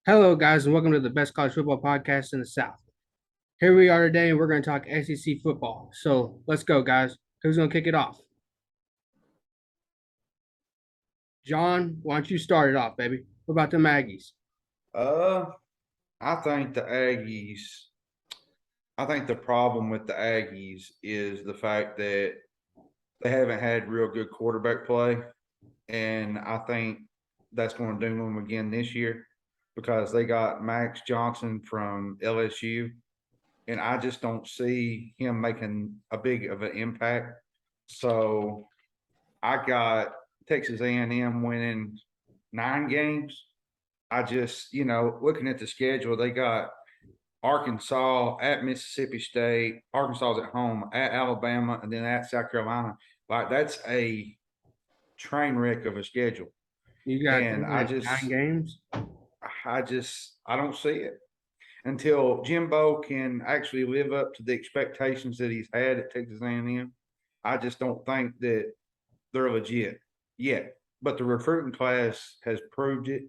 Hello, guys, and welcome to the best college football podcast in the South. Here we are today, and we're going to talk S.E.C football. So let's go, guys. Who's going to kick it off? John, why don't you start it off, baby? What about the Aggies? Uh, I think the Aggies, I think the problem with the Aggies is the fact that they haven't had real good quarterback play. And I think that's going to doom them again this year because they got Max Johnson from LSU. And I just don't see him making a big of an impact. So I got Texas A&M winning 9 games. I just, looking at the schedule, they got Arkansas at Mississippi State, Arkansas's at home, at Alabama, and then at South Carolina. Like that's a train wreck of a schedule. You got And them in 9 games? I don't see it until Jimbo can actually live up to the expectations that he's had at Texas A&M. I just don't think that they're legit yet. But the recruiting class has proved it.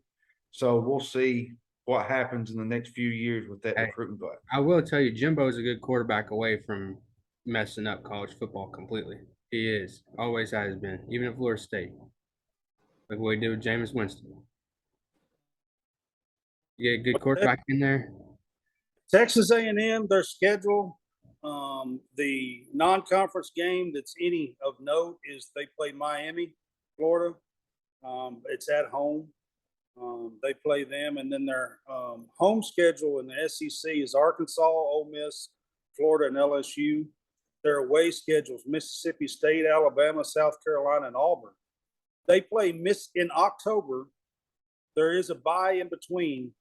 So we'll see what happens in the next few years with that Hey, recruiting class. I will tell you, Jimbo is a good quarterback away from messing up college football completely. He is. Always has been, even at Florida State. Like what he did with Jameis Winston. You get a good quarterback in there. Texas A&M, their schedule, the non-conference game that's any of note is they play Miami, Florida. It's at home. They play them, and then their home schedule in the S.E.C is Arkansas, Ole Miss, Florida, and LSU. Their away schedules: Mississippi State, Alabama, South Carolina, and Auburn. They play in October. There is a bye in between,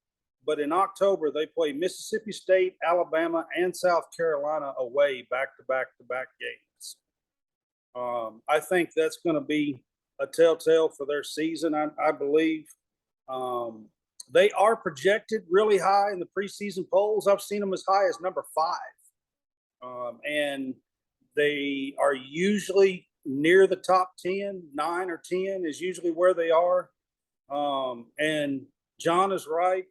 but in October they play Mississippi State, Alabama, and South Carolina away back-to-back games. I think that's going to be a telltale for their season. I believe they are projected really high in the preseason polls. I've seen them as high as number 5, and they are usually near the top 10. 9 or 10 is usually where they are. And John is right.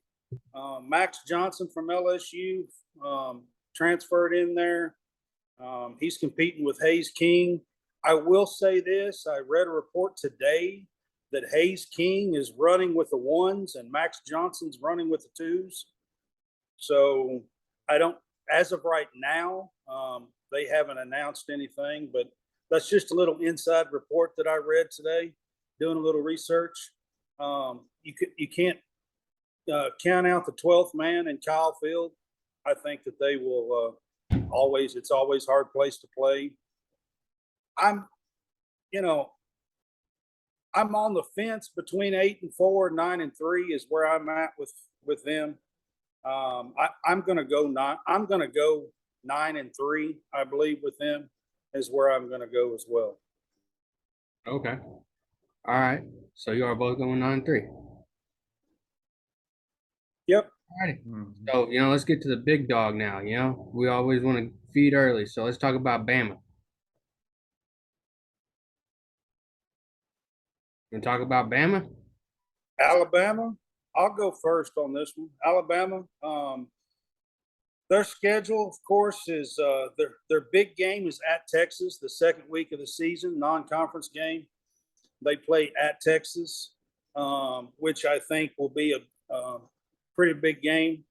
Max Johnson from LSU transferred in there. He's competing with Hayes King. I will say this. I read a report today that Hayes King is running with the 1s and Max Johnson's running with the 2s. So I don't, as of right now, they haven't announced anything, but that's just a little inside report that I read today, doing a little research. You can't count out the 12th man in Kyle Field. I think that they will it's always a hard place to play. I'm on the fence between 8-4, 9-3 is where I'm at with them. I'm going to go 9. I'm going to go 9-3. I believe with them is where I'm going to go as well. Okay. All right. So you are both going 9-3. Yep. All righty. So, let's get to the big dog now. We always want to feed early. So let's talk about Bama. You want to talk about Bama? Alabama. I'll go first on this one. Alabama. Their schedule, of course, is their big game is at Texas, the second week of the season, non-conference game. They play at Texas, which I think will be a pretty big game.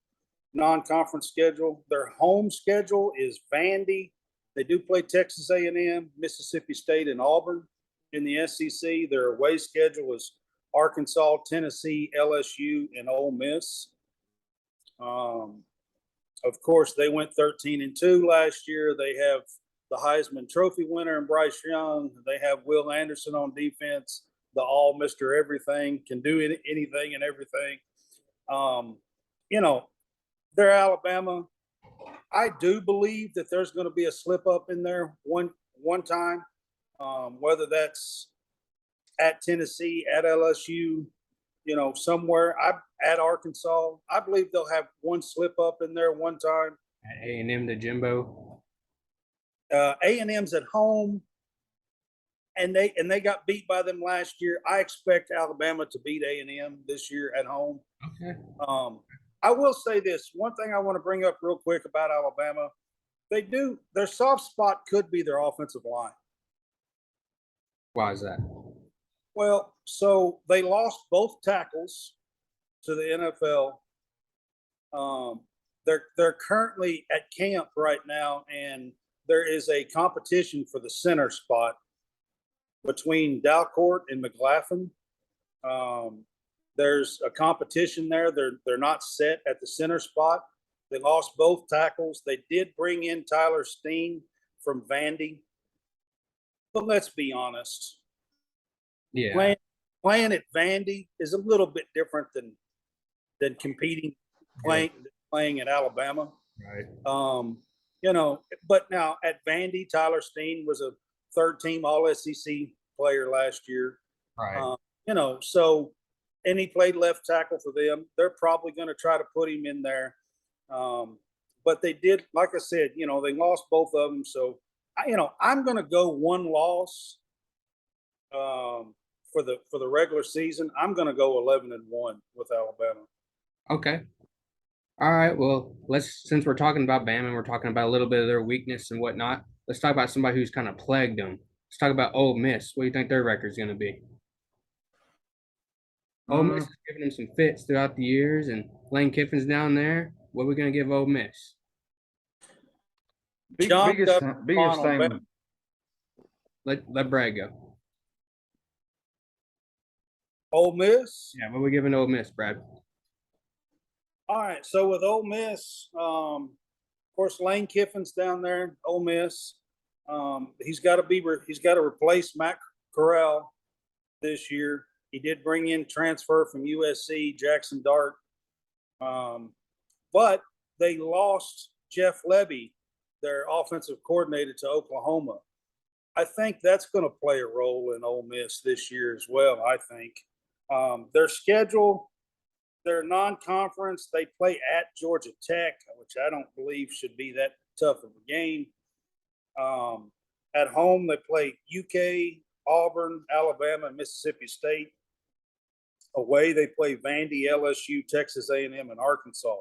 Non-conference schedule. Their home schedule is Vandy. They do play Texas A&M, Mississippi State, and Auburn in the S.E.C. Their away schedule is Arkansas, Tennessee, LSU, and Ole Miss. Of course, they went 13-2 last year. They have the Heisman Trophy winner in Bryce Young. They have Will Anderson on defense, the all Mr. Everything, can do anything and everything. They're Alabama. I do believe that there's going to be a slip up in there one time, whether that's at Tennessee, at LSU, somewhere. At Arkansas. I believe they'll have one slip up in there one time. At A&M to Jimbo. A&M's at home. and they got beat by them last year. I expect Alabama to beat A&M this year at home. Okay. I will say this one thing I want to bring up real quick about Alabama. Their soft spot could be their offensive line. Why is that? Well, so they lost both tackles to the NFL. They're currently at camp right now, and there is a competition for the center spot between Dalcourt and McLaughlin. There's a competition there. They're not set at the center spot. They lost both tackles. They did bring in Tyler Steen from Vandy, but let's be honest. Yeah. Playing at Vandy is a little bit different than competing playing at Alabama. Right. But now at Vandy, Tyler Steen was a third-team All-S.E.C player last year. Right. So and he played left tackle for them. They're probably going to try to put him in there. But they did, like I said, they lost both of them. So, I'm going to go one loss for the regular season. I'm going to go 11-1 with Alabama. Okay. All right. Well, since we're talking about Bama and we're talking about a little bit of their weakness and whatnot, let's talk about somebody who's kind of plagued them. Let's talk about Ole Miss. What do you think their record's going to be? Ole Miss has given them some fits throughout the years, and Lane Kiffin's down there. What are we going to give Ole Miss? Biggest thing. Let Brad go. Ole Miss? Yeah, what are we giving Ole Miss, Brad? All right. So with Ole Miss, of course, Lane Kiffin's down there, Ole Miss. He's got to replace Matt Corral this year. He did bring in transfer from USC, Jackson Dart. But they lost Jeff Lebby, their offensive coordinator, to Oklahoma. I think that's going to play a role in Ole Miss this year as well, I think. Their schedule, their non-conference, they play at Georgia Tech, which I don't believe should be that tough of a game. At home, they play UK, Auburn, Alabama, and Mississippi State. Away, they play Vandy, LSU, Texas A&M, and Arkansas.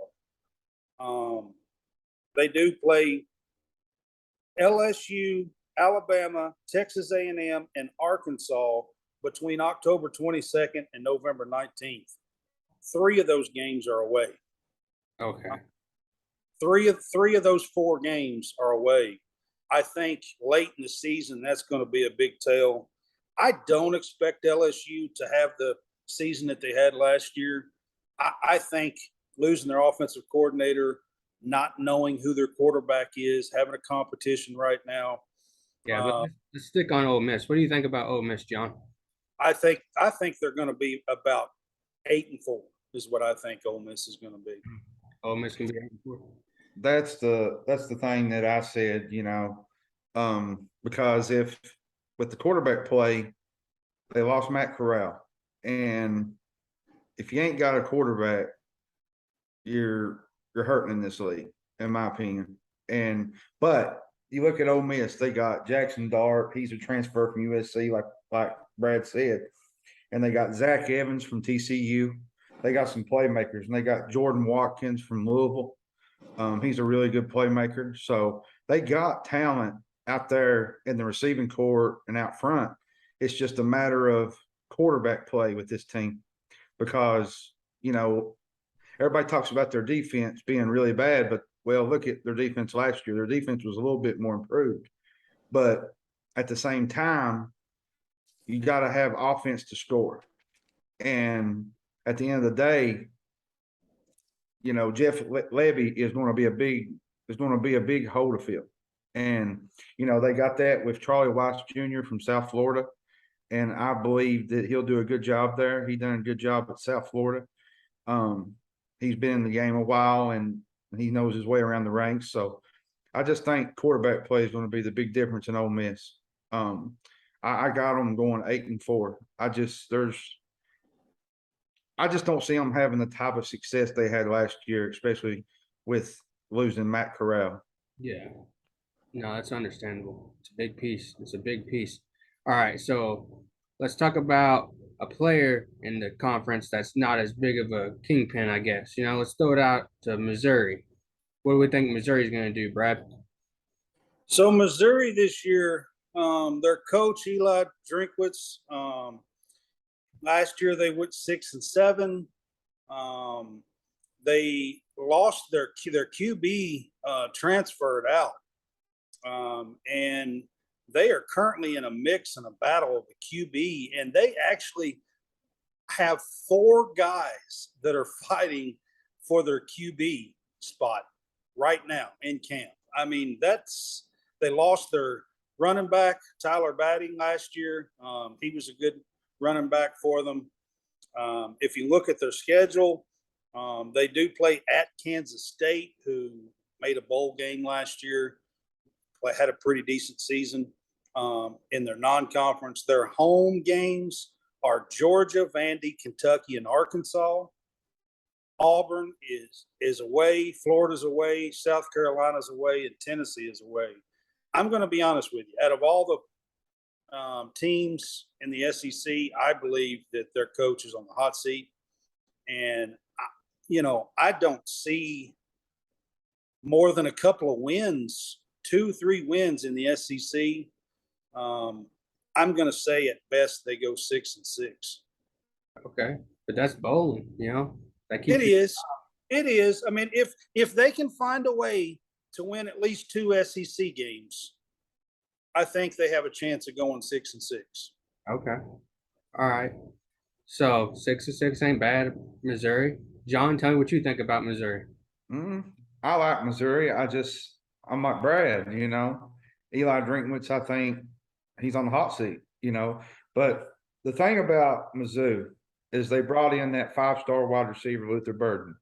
They do play LSU, Alabama, Texas A&M, and Arkansas between October 22nd and November 19th. 3 of those games are away. Okay. Three of those 4 games are away. I think late in the season, that's going to be a big tell. I don't expect LSU to have the season that they had last year. I think losing their offensive coordinator, not knowing who their quarterback is, having a competition right now. Yeah, but let's stick on Ole Miss. What do you think about Ole Miss, John? I think they're going to be about 8-4 is what I think Ole Miss is going to be. Ole Miss can be 8-4. That's the thing that I said, because if with the quarterback play, they lost Matt Corral, and if you ain't got a quarterback, you're hurting in this league, in my opinion. But you look at Ole Miss, they got Jackson Dart, he's a transfer from USC, like Brad said, and they got Zach Evans from TCU. They got some playmakers, and they got Jordan Watkins from Louisville. He's a really good playmaker. So they got talent out there in the receiving corps and out front. It's just a matter of quarterback play with this team because, everybody talks about their defense being really bad, but, look at their defense last year. Their defense was a little bit more improved. But at the same time, you got to have offense to score. And at the end of the day, Jeff Lebby is going to be a big hole to fill. And, they got that with Charlie Weiss Jr. from South Florida. And I believe that he'll do a good job there. He done a good job at South Florida. He's been in the game a while and he knows his way around the ranks. So I just think quarterback play is going to be the big difference in Ole Miss. I got them going 8-4. I just don't see them having the type of success they had last year, especially with losing Matt Corral. Yeah. No, that's understandable. It's a big piece. All right, so let's talk about a player in the conference that's not as big of a kingpin, I guess. Let's throw it out to Missouri. What do we think Missouri's going to do, Brad? So Missouri this year, their coach Eli Drinkwitz. Last year they went 6-7. Um, they lost their QB transferred out, and they are currently in a mix and a battle of the QB, and they actually have four guys that are fighting for their QB spot right now in camp. I mean, they lost their running back Tyler Batting last year. He was a good running back for them. If you look at their schedule, they do play at Kansas State, who made a bowl game last year, had a pretty decent season in their non-conference. Their home games are Georgia, Vandy, Kentucky, and Arkansas. Auburn is away, Florida's away, South Carolina's away, and Tennessee is away. I'm going to be honest with you. Out of all the teams in the S.E.C, I believe that their coach is on the hot seat. And, I don't see more than a couple of wins, 2-3 wins in the S.E.C. I'm going to say at best they go 6-6. Okay, but that's bowling, That keeps It is. It is. I mean, if they can find a way to win at least 2 S.E.C games, I think they have a chance of going 6-6. Okay. All right. So 6-6 ain't bad, Missouri. John, tell me what you think about Missouri. I like Missouri. I'm like Brad, Eli Drinkwitz, I think he's on the hot seat, But the thing about Mizzou is they brought in that 5-star wide receiver, Luther Burden.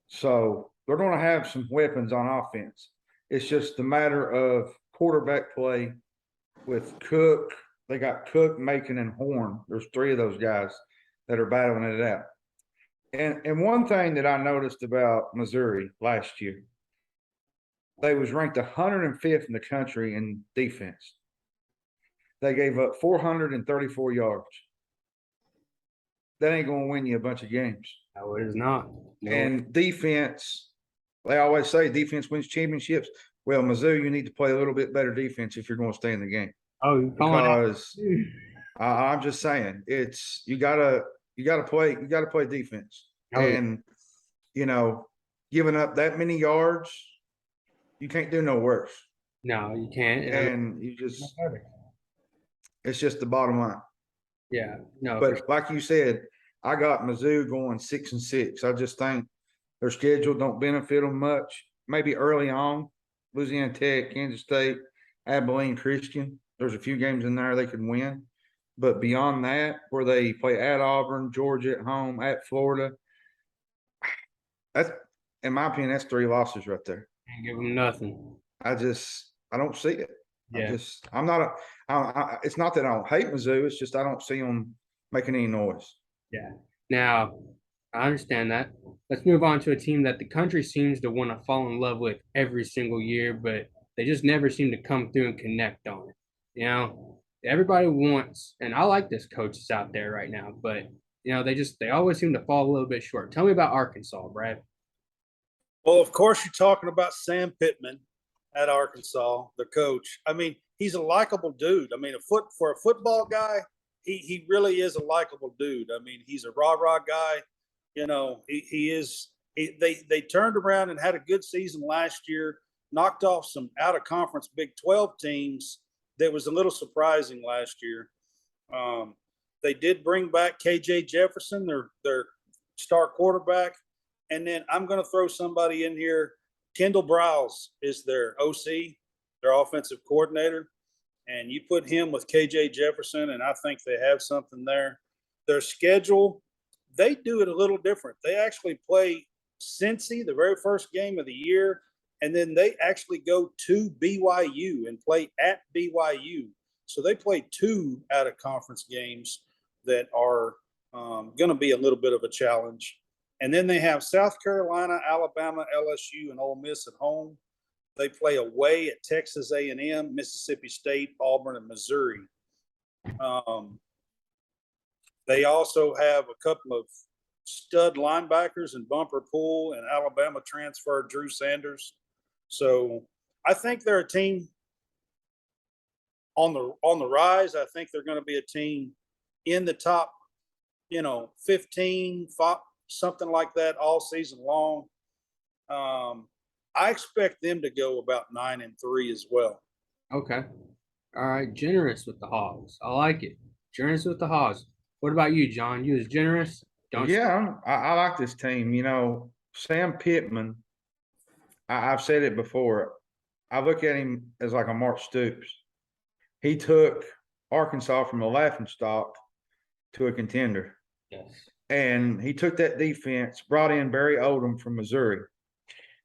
So they're going to have some weapons on offense. It's just a matter of quarterback play with Cook. They got Cook, Macon, and Horn. There's 3 of those guys that are battling it out. And one thing that I noticed about Missouri last year, they was ranked 105th in the country in defense. They gave up 434 yards. That ain't going to win you a bunch of games. No, it is not. No. And defense, they always say defense wins championships. Well, Mizzou, you need to play a little bit better defense if you're going to stay in the game. Oh, you're calling out. Because I'm just saying, you gotta play defense. Oh, yeah. And giving up that many yards, you can't do no worse. No, you can't. And it's just the bottom line. Yeah, no. But like you said, I got Mizzou going 6-6. I just think their schedule don't benefit them much. Maybe early on, Louisiana Tech, Kansas State, Abilene Christian. There's a few games in there they could win. But beyond that, where they play at Auburn, Georgia at home, at Florida, that's, in my opinion, that's 3 losses right there. Can't give them nothing. I don't see it. Yeah. It's not that I don't hate Mizzou. It's just I don't see them making any noise. Yeah. Now, I understand that. Let's move on to a team that the country seems to want to fall in love with every single year, but they just never seem to come through and connect on it. Everybody wants, and I like this coach that's out there right now, but they always seem to fall a little bit short. Tell me about Arkansas, Brad. Well, of course, you're talking about Sam Pittman at Arkansas, the coach. I mean, he's a likable dude. I mean, for a football guy, he really is a likable dude. I mean, he's a rah-rah guy. He is. They turned around and had a good season last year, knocked off some out-of-conference Big 12 teams. That was a little surprising last year. They did bring back KJ Jefferson, their star quarterback. And then I'm going to throw somebody in here. Kendall Browse is their OC, their offensive coordinator. And you put him with KJ Jefferson, and I think they have something there. Their schedule, they do it a little different. They actually play Cincy the very first game of the year, and then they actually go to BYU and play at BYU. So they play 2 out-of-conference games that are going to be a little bit of a challenge. And then they have South Carolina, Alabama, LSU, and Ole Miss at home. They play away at Texas A&M, Mississippi State, Auburn, and Missouri. They also have a couple of stud linebackers in Bumper Pool and Alabama transfer Drew Sanders. So I think they're a team on the rise. I think they're going to be a team in the top, 15, something like that all season long. I expect them to go about 9-3 as well. Okay. All right. Generous with the Hogs. I like it. Generous with the Hogs. What about you, John? You as generous? Don't Yeah, I like this team. Sam Pittman, I've said it before. I look at him as like a Mark Stoops. He took Arkansas from a laughing stock to a contender. Yes. And he took that defense, brought in Barry Odom from Missouri,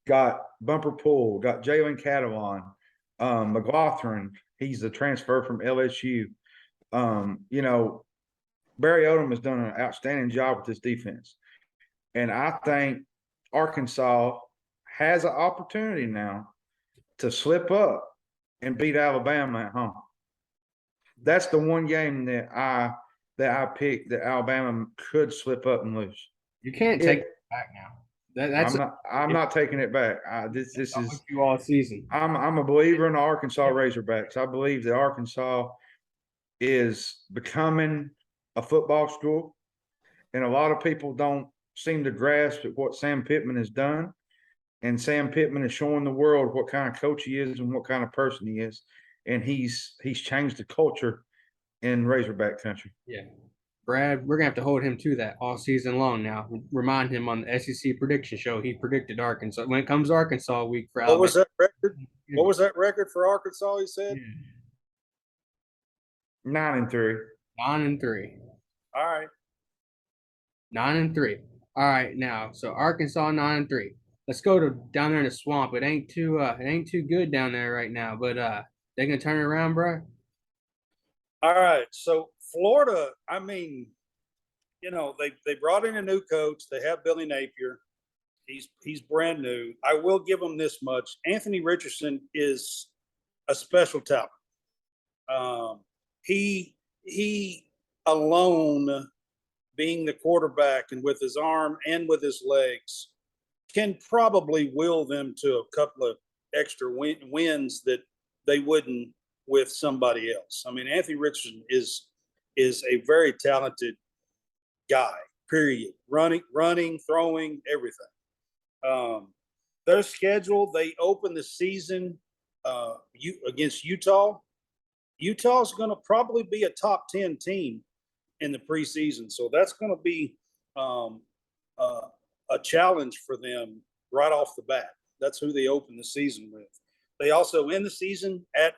got Bumper Pool, got Jalen Catalon, McLaughlin. He's a transfer from LSU. Barry Odom has done an outstanding job with this defense. And I think Arkansas has an opportunity now to slip up and beat Alabama at home. That's the one game that I picked that Alabama could slip up and lose. You can't take it back now. I'm not taking it back. This I'm is with you all season. I'm a believer in the Arkansas Razorbacks. I believe that Arkansas is becoming a football school, and a lot of people don't seem to grasp at what Sam Pittman has done. And Sam Pittman is showing the world what kind of coach he is and what kind of person he is. And he's changed the culture in Razorback country. Yeah. Brad, we're gonna have to hold him to that all season long now. Remind him on the S.E.C prediction show. He predicted Arkansas. When it comes to Arkansas week for Alabama. What was that record? What was that record for Arkansas, he said? 9-3. 9-3. All right. 9-3. All right, now so Arkansas 9-3. Let's go to down there in the swamp. It ain't too good down there right now, but they gonna turn it around, bro. All right. So Florida, I mean, they brought in a new coach. They have Billy Napier. He's brand new. I will give them this much. Anthony Richardson is a special talent. He alone, being the quarterback and with his arm and with his legs, can probably will them to a couple of extra wins that they wouldn't with somebody else. I mean, Anthony Richardson is a very talented guy, period. Running, throwing, everything. Their schedule, they open the season against Utah. Utah's going to probably be a top 10 team in the preseason. So that's going to be a challenge for them right off the bat. That's who they open the season with. They also end the season at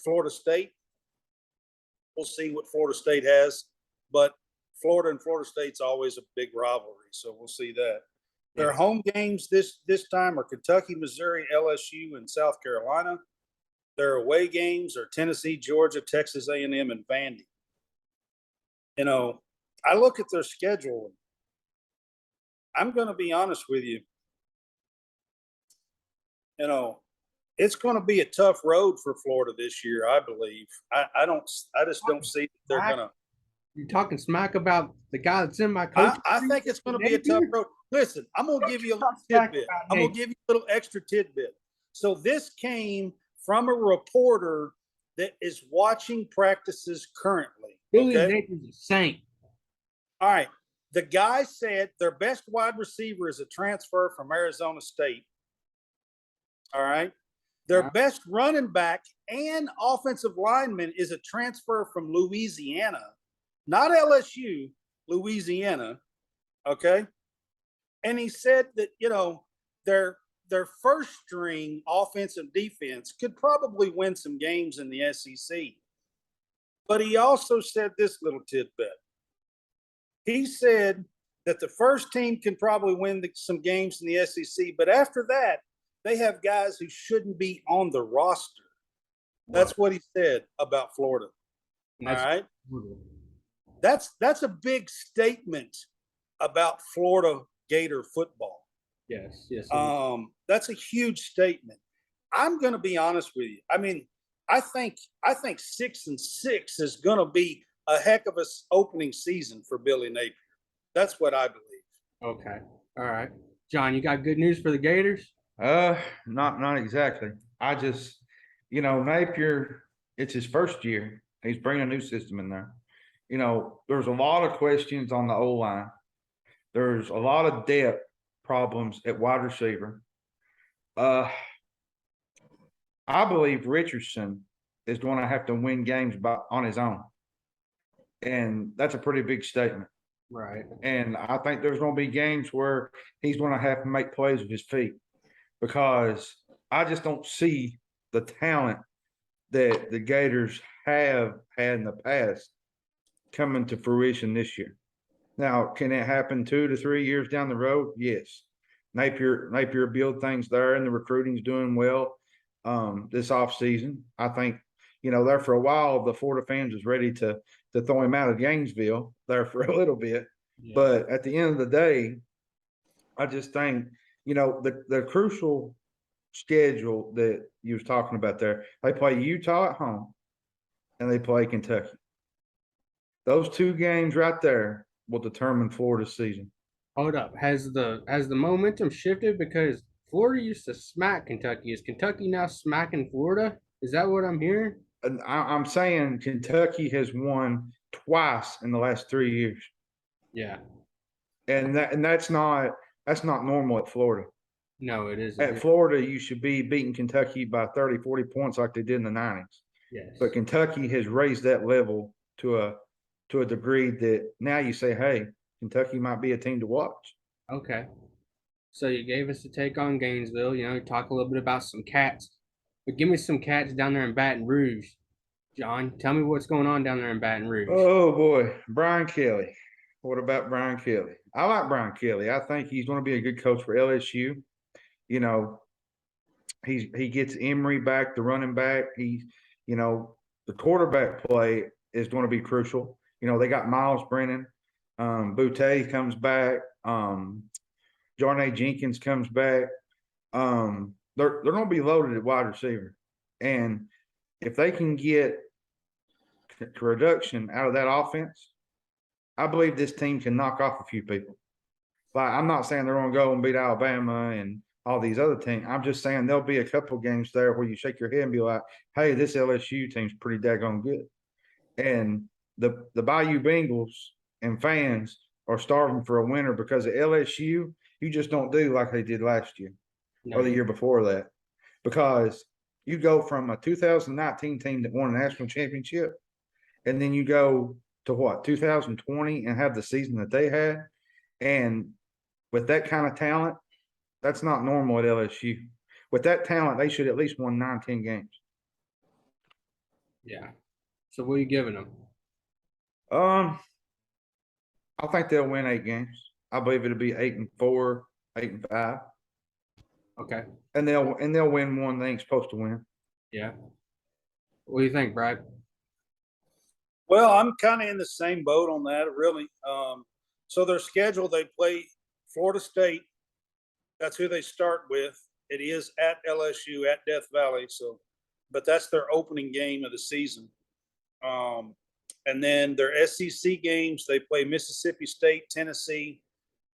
Florida State. We'll see what Florida State has, but Florida and Florida State's always a big rivalry, so we'll see that. Their home games this time are Kentucky, Missouri, LSU, and South Carolina. Their away games are Tennessee, Georgia, Texas A&M, and Vandy. I look at their schedule. I'm going to be honest with you. It's going to be a tough road for Florida this year, I believe. I just don't see that they're going to. You're talking smack about the guy that's in my coach. I think it's going to be a tough road. Listen, I'm going to give you a little tidbit. I'm going to give you a little extra tidbit. So this came from a reporter that is watching practices currently. Billy Napier's a saint. All right. The guy said their best wide receiver is a transfer from Arizona State. All right. Their best running back and offensive lineman is a transfer from Louisiana, not LSU, Louisiana. Okay. And he said that, their first string offensive defense could probably win some games in the SEC. But he also said this little tidbit. He said that the first team can probably win some games in the SEC, but after that, they have guys who shouldn't be on the roster. That's what he said about Florida. All right. That's a big statement about Florida Gator football. Yes. That's a huge statement. I'm going to be honest with you. I mean, think 6-6 is going to be a heck of a opening season for Billy Napier. That's what I believe. Okay. All right. John, you got good news for the Gators? Not exactly. I just, Napier, it's his first year. He's bringing a new system in there. There's a lot of questions on the O-line. There's a lot of depth problems at wide receiver. I believe Richardson is going to have to win games on his own. And that's a pretty big statement. Right. And I think there's going to be games where he's going to have to make plays with his feet because I just don't see the talent that the Gators have had in the past coming to fruition this year. Now, can it happen 2 to 3 years down the road? Yes. Napier build things there, and the recruiting's doing well this offseason. I think, there for a while, the Florida fans was ready to throw him out of Gainesville there for a little bit. Yeah. But at the end of the day, I just think, the crucial schedule that you was talking about there, they play Utah at home and they play Kentucky. Those 2 games right there will determine Florida's season. Hold up. Has the momentum shifted because Florida used to smack Kentucky? Is Kentucky now smacking Florida? Is that what I'm hearing? I'm saying Kentucky has won twice in the last 3 years. Yeah. And that's not normal at Florida. No, it isn't. At Florida, you should be beating Kentucky by 30, 40 points like they did in the 90s. Yes. But Kentucky has raised that level to a degree that now you say, hey, Kentucky might be a team to watch. Okay. So you gave us a take on Gainesville. Talk a little bit about some cats. But give me some cats down there in Baton Rouge. John, tell me what's going on down there in Baton Rouge. Oh, boy. Brian Kelly. What about Brian Kelly? I like Brian Kelly. I think he's going to be a good coach for LSU. He gets Emory back, the running back. The quarterback play is going to be crucial. They got Miles Brennan. Boutte comes back. Jarnay Jenkins comes back. They're going to be loaded at wide receiver. And if they can get production out of that offense, I believe this team can knock off a few people. Like, I'm not saying they're going to go and beat Alabama and all these other teams. I'm just saying there'll be a couple of games there where you shake your head and be like, hey, this LSU team's pretty daggone good. And the Bayou Bengals and fans are starving for a winner because at LSU, you just don't do like they did last year or the year before that. Because you go from a 2019 team that won a national championship, and then you go to 2020 and have the season that they had. And with that kind of talent, that's not normal at LSU. With that talent, they should at least win 9-10 games. Yeah. So what are you giving them? I think they'll win 8 games. I believe it'll be 8-4, 8-5. Okay. And they'll win one they ain't supposed to win. Yeah. What do you think, Brad? Well, I'm kind of in the same boat on that, really. So their schedule, they play Florida State. That's who they start with. It is at LSU at Death Valley. But that's their opening game of the season. And then their S.E.C games, they play Mississippi State, Tennessee,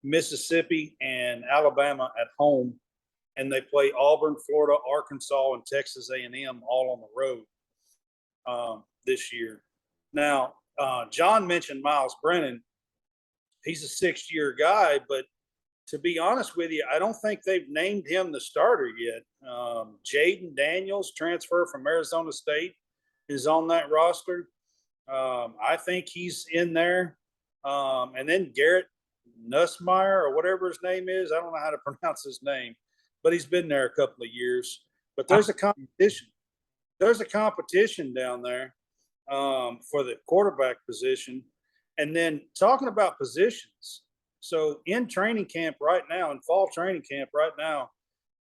Mississippi, and Alabama at home. And they play Auburn, Florida, Arkansas, and Texas A&M all on the road this year. Now, John mentioned Miles Brennan. He's a 6-year guy, but to be honest with you, I don't think they've named him the starter yet. Jaden Daniels, transfer from Arizona State, is on that roster. I think he's in there. And then Garrett Nussmeier, or whatever his name is, I don't know how to pronounce his name, but he's been there a couple of years. But there's a competition. There's a competition down there for the quarterback position. And then talking about positions, so in training camp right now, in fall training camp right now,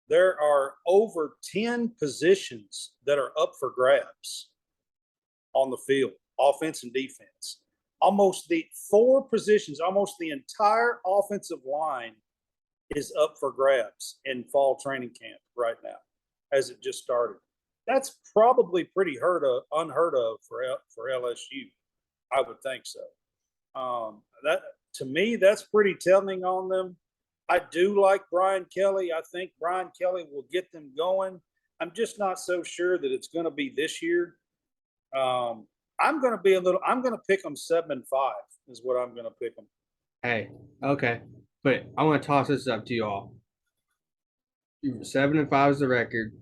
there are over 10 positions that are up for grabs on the field, offense and defense. Almost the 4 positions, almost the entire offensive line is up for grabs in fall training camp right now, as it just started. That's probably pretty unheard of for LSU. I would think so. That to me, that's pretty telling on them. I do like Brian Kelly. I think Brian Kelly will get them going. I'm just not so sure that it's going to be this year. I'm going to be a little. I'm going to pick them 7-5 is what I'm going to pick them. Hey, okay. But I want to toss this up to you all. 7-5 is the record,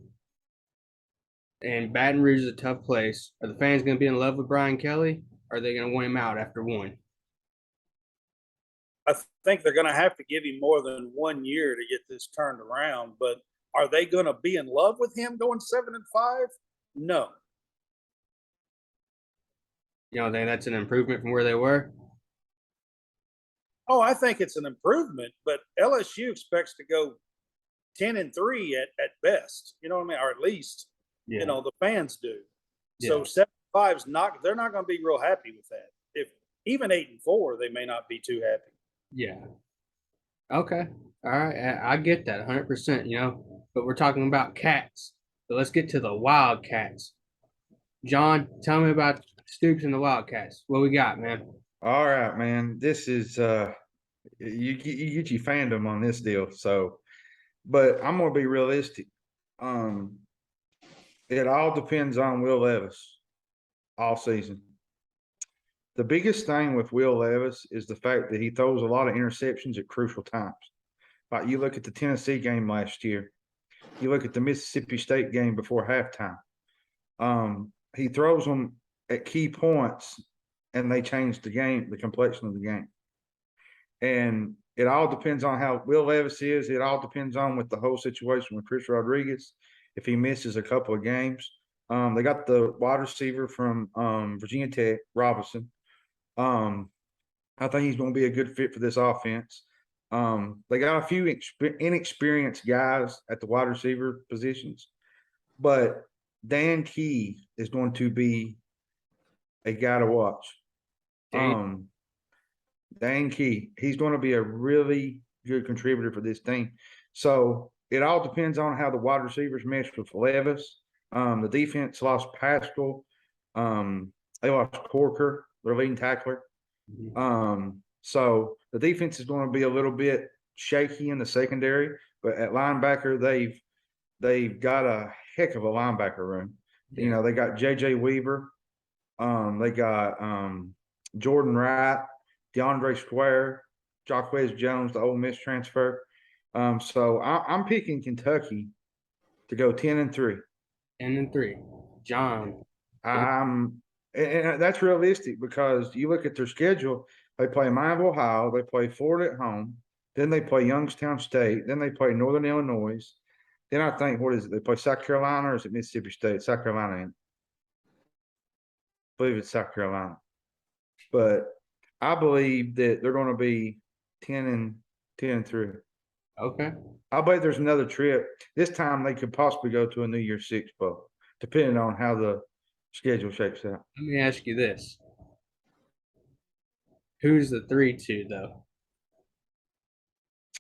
and Baton Rouge is a tough place. Are the fans going to be in love with Brian Kelly? Or are they going to want him out after one? I think they're going to have to give him more than 1 year to get this turned around. But are they going to be in love with him going 7-5? No. You know, think that's an improvement from where they were? Oh, I think it's an improvement, but LSU expects to go 10-3 at best. You know what I mean? Or at least, Yeah. the fans do. Yeah. So 7-5 is not. They're not going to be real happy with that. If even 8-4, they may not be too happy. Yeah. Okay. All right. I get that 100%, but we're talking about cats. So let's get to the Wildcats. John, tell me about Stoops and the Wildcats. What we got, man? All right, man. This is you get your fandom on this deal. So, but I'm gonna be realistic. It all depends on Will Levis all season. The biggest thing with Will Levis is the fact that he throws a lot of interceptions at crucial times. Like you look at the Tennessee game last year, you look at the Mississippi State game before halftime. He throws them at key points, and they change the game, the complexion of the game. And it all depends on how Will Levis is. It all depends on with the whole situation with Chris Rodriguez. If he misses a couple of games, they got the wide receiver from Virginia Tech, Robinson. I think he's going to be a good fit for this offense. They got a few inexperienced guys at the wide receiver positions, but Dan Key is going to be a guy to watch. Dan Key, he's going to be a really good contributor for this team. So it all depends on how the wide receivers mesh with Levis. The defense lost Pascal. They lost Corker, their leading tackler. So the defense is going to be a little bit shaky in the secondary, but at linebacker, they've got a heck of a linebacker room. Yeah. They got JJ Weaver. They got Jordan Wright, DeAndre Square, Jacquez Jones, the Ole Miss transfer. So I'm picking Kentucky to go 10-3. 10-3. John. And that's realistic because you look at their schedule. They play Miami, Ohio. They play Florida at home. Then they play Youngstown State. Then they play Northern Illinois. Then I think, what is it? They play South Carolina or is it Mississippi State? South Carolina. I believe it's South Carolina. But I believe that they're going to be 10-3. Okay. I bet there's another trip. This time they could possibly go to a New Year's Six bowl, depending on how the schedule shapes out. Let me ask you this. Who's the 3-2, though?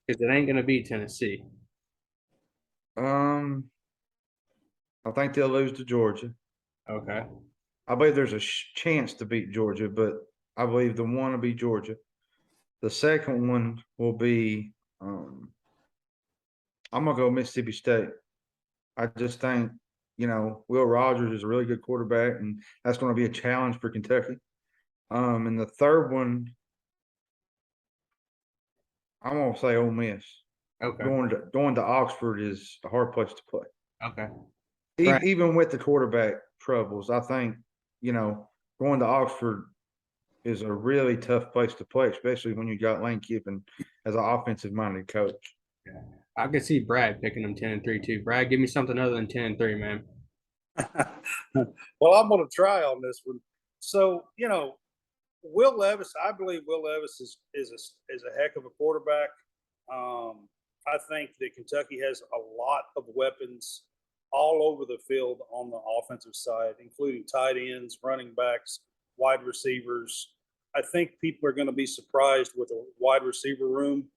Because it ain't going to be Tennessee. I think they'll lose to Georgia. Okay. I believe there's a chance to beat Georgia, but I believe the one will be Georgia. The second one will be I'm gonna go Mississippi State. I just think, Will Rogers is a really good quarterback, and that's going to be a challenge for Kentucky. And the third one, I'm gonna say Ole Miss. Okay. Going to Oxford is a hard place to play. Okay. Even with the quarterback troubles, I think, going to Oxford is a really tough place to play, especially when you got Lane Kiffin as an offensive-minded coach. Yeah. I could see Brad picking them 10-3 too. Brad, give me something other than 10-3, man. Well, I'm going to try on this one. So, Will Levis, I believe Will Levis is a heck of a quarterback. I think that Kentucky has a lot of weapons all over the field on the offensive side, including tight ends, running backs, wide receivers. I think people are going to be surprised with a wide receiver room.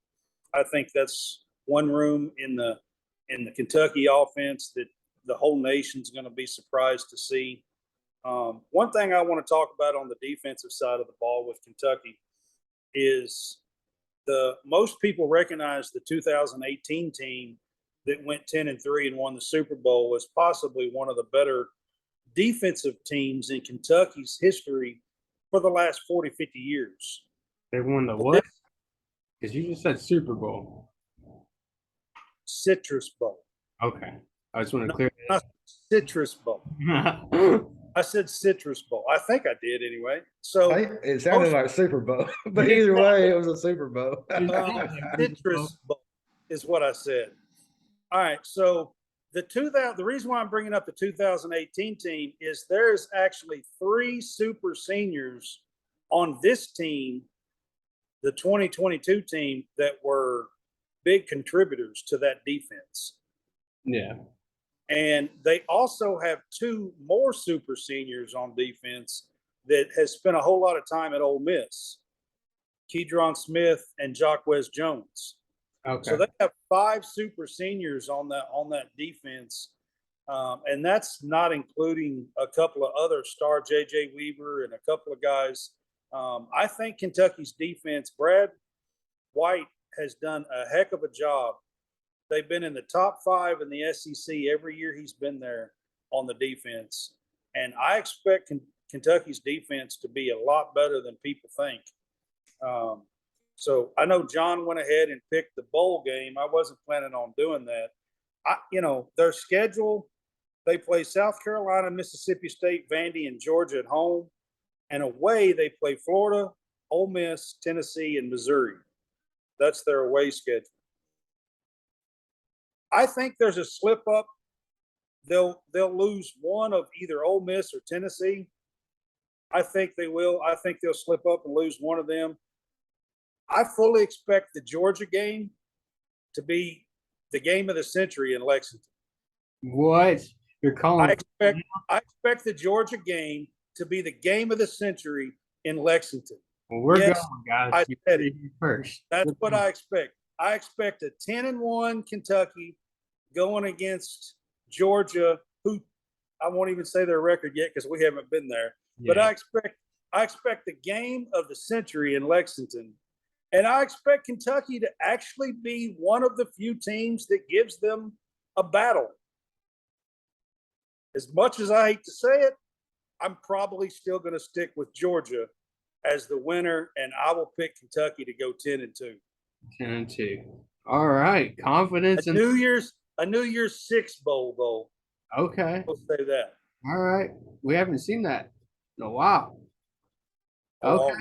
I think that's one room in the Kentucky offense that the whole nation's going to be surprised to see. One thing I want to talk about on the defensive side of the ball with Kentucky is most people recognize the 2018 team that went 10-3 and won the Super Bowl as possibly one of the better defensive teams in Kentucky's history for the last 40, 50 years. They won the what? Because you just said Super Bowl. Citrus Bowl. Okay. I just want to clear Not Citrus Bowl. that. I said Citrus Bowl. I think I did anyway. So It sounded like Super Bowl, but either way, it was a Super Bowl. Citrus Bowl is what I said. All right. So the reason why I'm bringing up the 2018 team is there's actually 3 super seniors on this team, the 2022 team, that were big contributors to that defense. Yeah. And they also have 2 more super seniors on defense that has spent a whole lot of time at Ole Miss, Kedron Smith and Jacquez Jones. Okay. So they have 5 super seniors on that defense, and that's not including a couple of other star, J.J. Weaver and a couple of guys. I think Kentucky's defense, Brad White has done a heck of a job. They've been in the top 5 in the S.E.C. every year he's been there on the defense, and I expect Kentucky's defense to be a lot better than people think. So I know John went ahead and picked the bowl game. I wasn't planning on doing that. Their schedule, they play South Carolina, Mississippi State, Vandy, and Georgia at home. And away, they play Florida, Ole Miss, Tennessee, and Missouri. That's their away schedule. I think there's a slip up. They'll lose one of either Ole Miss or Tennessee. I think they will. I think they'll slip up and lose one of them. I fully expect the Georgia game to be the game of the century in Lexington. What? You're calling? I expect the Georgia game to be the game of the century in Lexington. Well, we're Yes, going, guys. I said it. First. That's what I expect. I expect a 10-1 Kentucky going against Georgia, who I won't even say their record yet because we haven't been there. Yeah. But I expect the game of the century in Lexington. And I expect Kentucky to actually be one of the few teams that gives them a battle. As much as I hate to say it, I'm probably still going to stick with Georgia as the winner, and I will pick Kentucky to go 10-2. 10-2. All right. Confidence A New Year's Six bowl. Okay. We'll say that. All right. We haven't seen that in a while. Okay.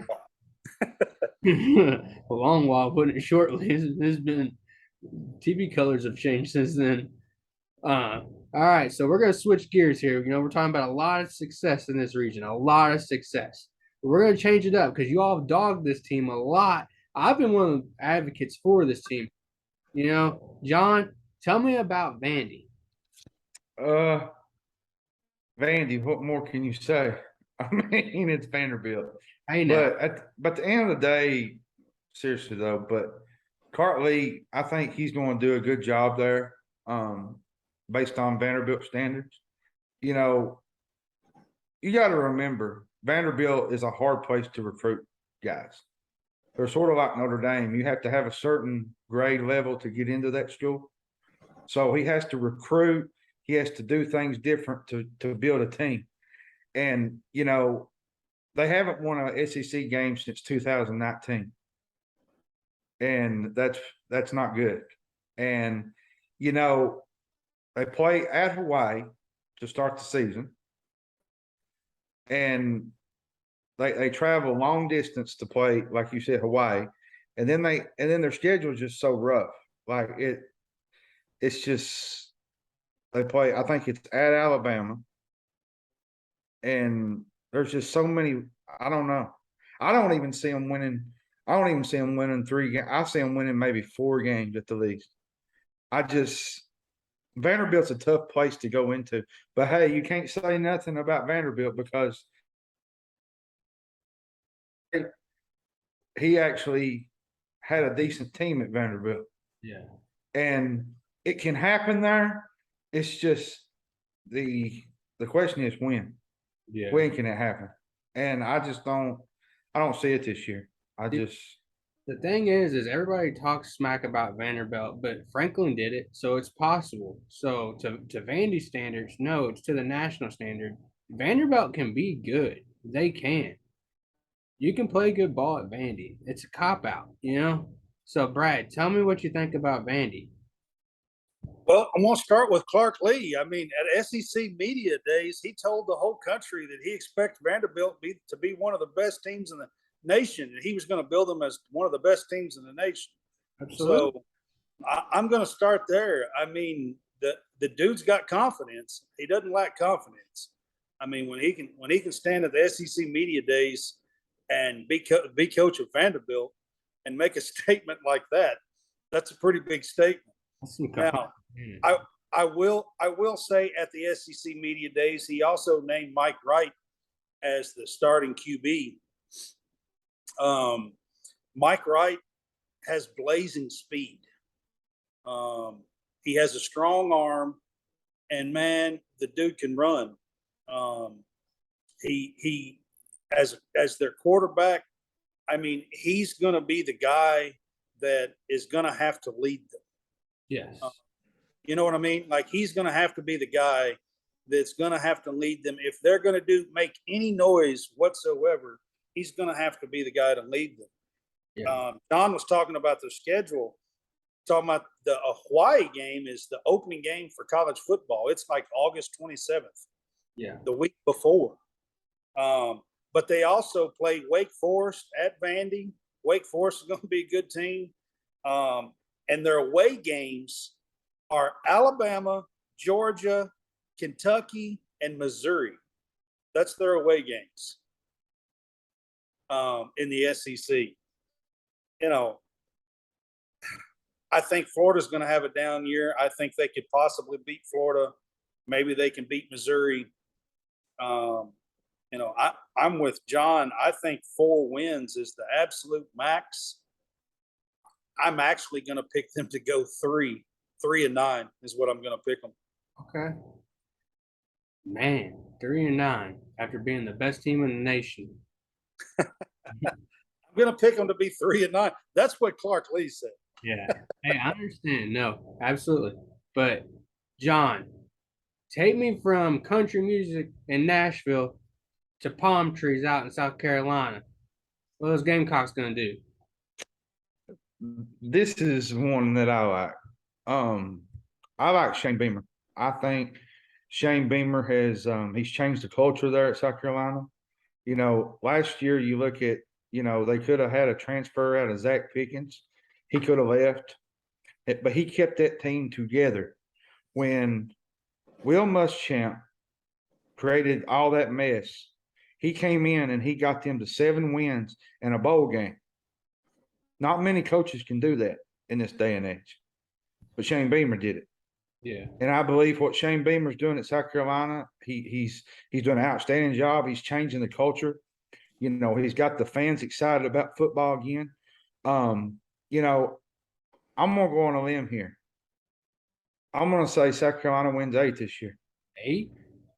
A long while, putting it shortly. It's been TV colors have changed since then. All right, so we're gonna switch gears here. We're talking about a lot of success in this region, a lot of success. But we're gonna change it up because you all have dogged this team a lot. I've been one of the advocates for this team. John, tell me about Vandy. Vandy, what more can you say? I mean, it's Vanderbilt. I know. But at the end of the day, seriously though, but Cartley, I think he's going to do a good job there, based on Vanderbilt standards. You got to remember, Vanderbilt is a hard place to recruit guys. They're sort of like Notre Dame. You have to have a certain grade level to get into that school. So he has to recruit. He has to do things different to build a team. And, they haven't won an S.E.C game since 2019. And that's not good. And, they play at Hawaii to start the season. And they travel long distance to play, like you said, Hawaii. And then their schedule is just so rough. Like it's just they play, I think it's at Alabama. And there's just so many, I don't know. I don't even see them winning 3 games. I see them winning maybe 4 games at the least. Vanderbilt's a tough place to go into. But hey, you can't say nothing about Vanderbilt because he actually had a decent team at Vanderbilt. Yeah. And it can happen there. It's just the question is when. Yeah. When can it happen? And I don't see it this year. I just The thing is everybody talks smack about Vanderbilt, but Franklin did it, so it's possible. So to Vandy standards, no, it's to the national standard. Vanderbilt can be good. They can. You can play good ball at Vandy. It's a cop out, you know? So Brad, tell me what you think about Vandy. Well, I'm going to start with Clark Lee. I mean, at S.E.C. media days, he told the whole country that he expects Vanderbilt to be one of the best teams in the nation, and he was going to build them as one of the best teams in the nation. Absolutely. So I'm going to start there. I mean, the dude's got confidence. He doesn't lack confidence. I mean, when he can stand at the S.E.C. media days and be coach of Vanderbilt and make a statement like that, that's a pretty big statement. Now, I will say at the S.E.C. media days, he also named Mike Wright as the starting QB. Mike Wright has blazing speed. He has a strong arm, and man, the dude can run. He as their quarterback. I mean, he's going to be the guy that is going to have to lead them. Yes. You know what I mean? Like he's going to have to be the guy that's going to have to lead them. If they're going to make any noise whatsoever, he's going to have to be the guy to lead them. Yeah. Don was talking about their schedule, talking about the Hawaii game is the opening game for college football. It's like August 27th. Yeah. The week before. But they also play Wake Forest at Vandy. Wake Forest is going to be a good team. And their away games are Alabama, Georgia, Kentucky, and Missouri. That's their away games in the S.E.C. You know, I think Florida's going to have a down year. I think they could possibly beat Florida. Maybe they can beat Missouri. I'm with John. I think 4 wins is the absolute max. I'm actually going to pick them to go 3-9 is what I'm going to pick them. Okay. Man, 3-9 after being the best team in the nation. I'm going to pick them to be 3-9. That's what Clark Lee said. Yeah. Hey, I understand. No, absolutely. But John, take me from country music in Nashville to palm trees out in South Carolina. What are those Gamecocks gonna do? this is one that I like. I like Shane Beamer. I think Shane Beamer has he's changed the culture there at South Carolina. You know, last year you look at, they could have had a transfer out of Zach Pickens. He could have left, but he kept that team together. When Will Muschamp created all that mess, he came in and he got them to 7 wins and a bowl game. Not many coaches can do that in this day and age, but Shane Beamer did it. Yeah. And I believe what Shane Beamer's doing at South Carolina, he's doing an outstanding job. He's changing the culture. He's got the fans excited about football again. I'm gonna go on a limb here. I'm gonna say South Carolina wins 8 this year. 8?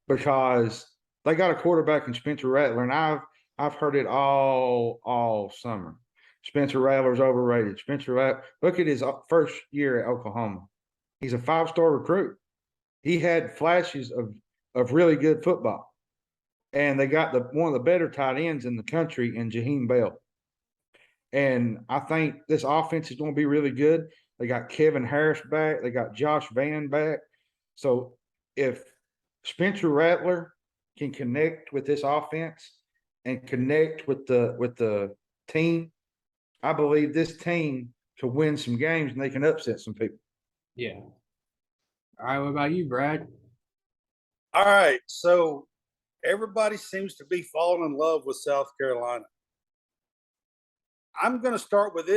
Because they got a quarterback in Spencer Rattler, and I've heard it all summer. Spencer Rattler's overrated. Look at his first year at Oklahoma. He's a 5-star recruit. He had flashes of really good football. And they got one of the better tight ends in the country in Jaheim Bell. And I think this offense is going to be really good. They got Kevin Harris back. They got Josh Van back. So if Spencer Rattler can connect with this offense and connect with the team, I believe this team can win some games and they can upset some people. Yeah. All right. What about you, Brad? All right. So everybody seems to be falling in love with South Carolina. I'm going to start with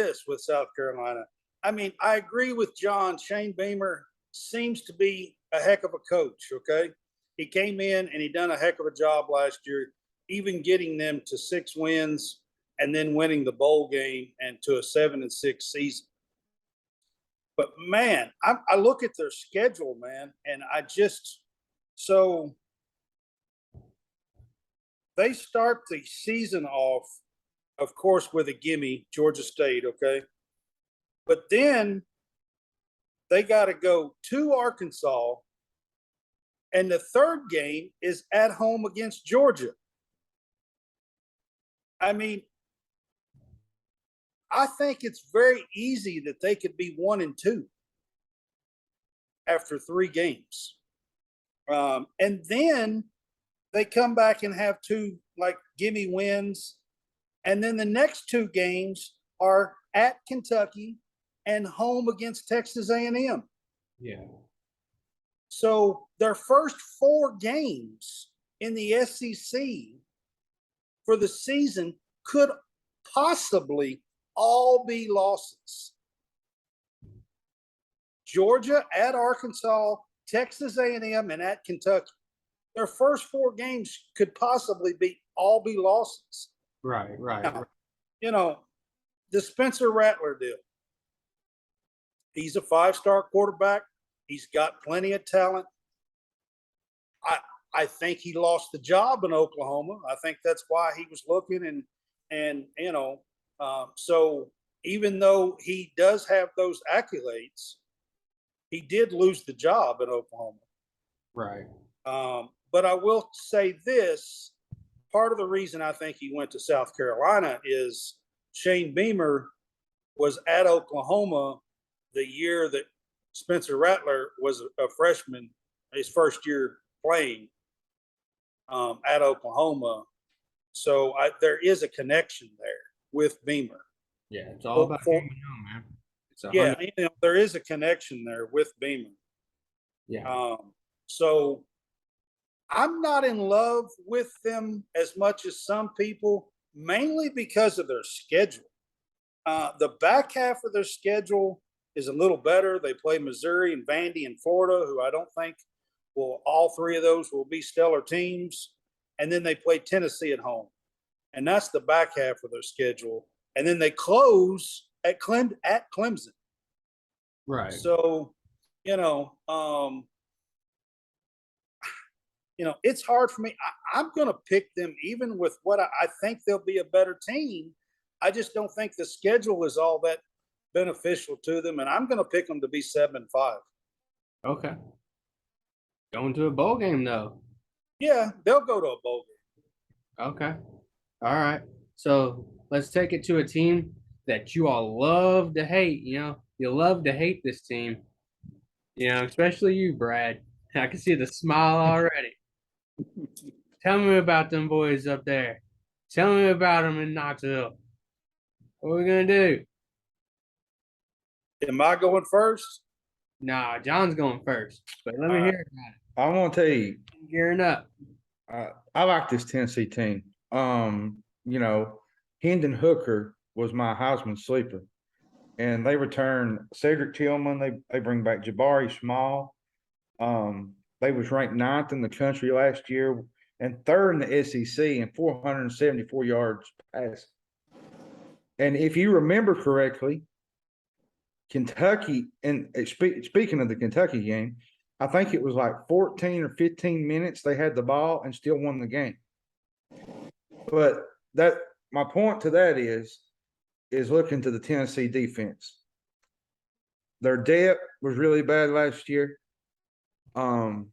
South Carolina. I mean, I agree with John. Shane Beamer seems to be a heck of a coach. Okay. He came in and he done a heck of a job last year, even getting them to 6 wins and then winning the bowl game and to a 7-6 season. But man, I look at their schedule, man, and So they start the season off, of course, with a gimme, Georgia State, okay? But then they got to go to Arkansas, and the third game is at home against Georgia. I mean, I think it's very easy that they could be 1-2 after 3 games. And then they come back and have 2 like gimme wins. And then the next 2 games are at Kentucky and home against Texas A&M. Yeah. So their first 4 games in the S.E.C. for the season could possibly all be losses. Georgia, at Arkansas, Texas A&M, and at Kentucky. Their first 4 games could possibly all be losses. Right. Now, you know, the Spencer Rattler deal. He's a 5-star quarterback. He's got plenty of talent. I think he lost the job in Oklahoma. I think that's why he was looking and so even though he does have those accolades, he did lose the job in Oklahoma. Right. But I will say this, part of the reason I think he went to South Carolina is Shane Beamer was at Oklahoma the year that Spencer Rattler was a freshman, his first year playing at Oklahoma. So there is a connection there with Beamer. Yeah, it's all about who you know, man. It's Yeah, there is a connection there with Beamer. Yeah. So I'm not in love with them as much as some people, mainly because of their schedule. The back half of their schedule is a little better. They play Missouri and Vandy and Florida, who I don't think all 3 of those will be stellar teams. And then they play Tennessee at home. And that's the back half of their schedule. And then they close at Clemson. Right. So, it's hard for me. I'm going to pick them even with what I think they'll be a better team. I just don't think the schedule is all that beneficial to them. And I'm going to pick them to be 7-5. Okay. Going to a bowl game, though. Yeah, they'll go to a bowl game. Okay. All right. So let's take it to a team that you all love to hate. You love to hate this team. Especially you, Brad. I can see the smile already. Tell me about them boys up there. Tell me about them in Knoxville. What are we gonna do? Am I going first? Nah, John's going first. But let me hear I want to tell you, it. Gearing up. I like this Tennessee team. Hendon Hooker was my Heisman sleeper, and they return Cedric Tillman. They bring back Jabari Small. They was ranked 9th in the country last year and 3rd in the S.E.C. in 474 yards passing. And if you remember correctly, Kentucky, and speaking of the Kentucky game, I think it was like 14 or 15 minutes they had the ball and still won the game. But my point to that is looking to the Tennessee defense. Their depth was really bad last year. And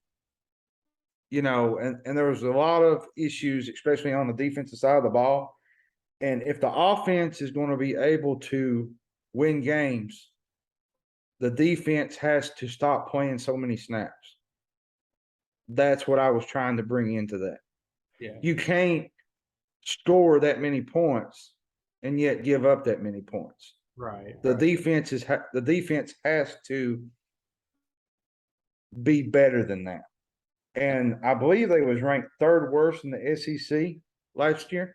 there was a lot of issues, especially on the defensive side of the ball. And if the offense is going to be able to win games, the defense has to stop playing so many snaps. That's what I was trying to bring into that. Yeah. You can't score that many points and yet give up that many points. Right. The defense has to be better than that. And I believe they was ranked 3rd worst in the S.E.C. last year.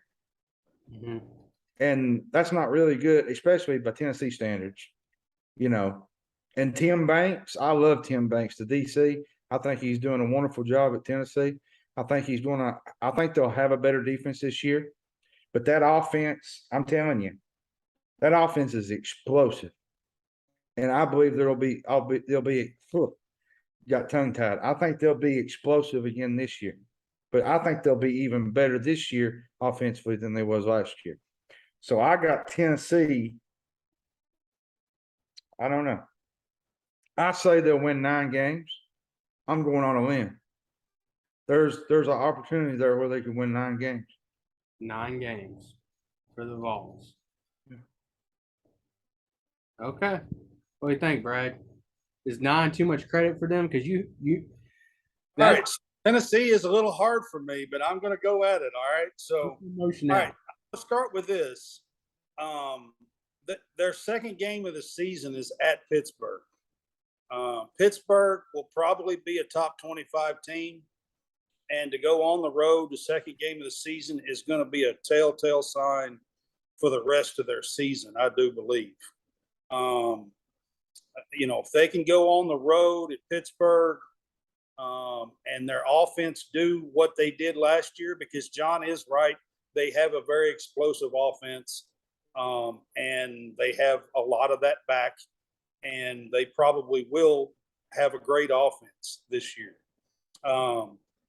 Mm-hmm. And that's not really good, especially by Tennessee standards, And Tim Banks, I love Tim Banks, the DC. I think he's doing a wonderful job at Tennessee. I think they'll have a better defense this year. But that offense, I'm telling you, that offense is explosive. And I believe there'll be got tongue tied. I think they'll be explosive again this year, but I think they'll be even better this year offensively than they was last year. So I got Tennessee. I don't know. I say they'll win 9 games. I'm going on a limb. There's an opportunity there where they can win 9 games. 9 games for the Vols. Yeah. Okay. What do you think, Brad? Is 9 too much credit for them? Because All right, Tennessee is a little hard for me, but I'm going to go at it. All right, so emotion all out. right, let's start with this. Their second game of the season is at Pittsburgh. Pittsburgh will probably be a top 25 team, and to go on the road the second game of the season is going to be a telltale sign for the rest of their season, I do believe. If they can go on the road at Pittsburgh, and their offense do what they did last year, because John is right. They have a very explosive offense, and they have a lot of that back, and they probably will have a great offense this year.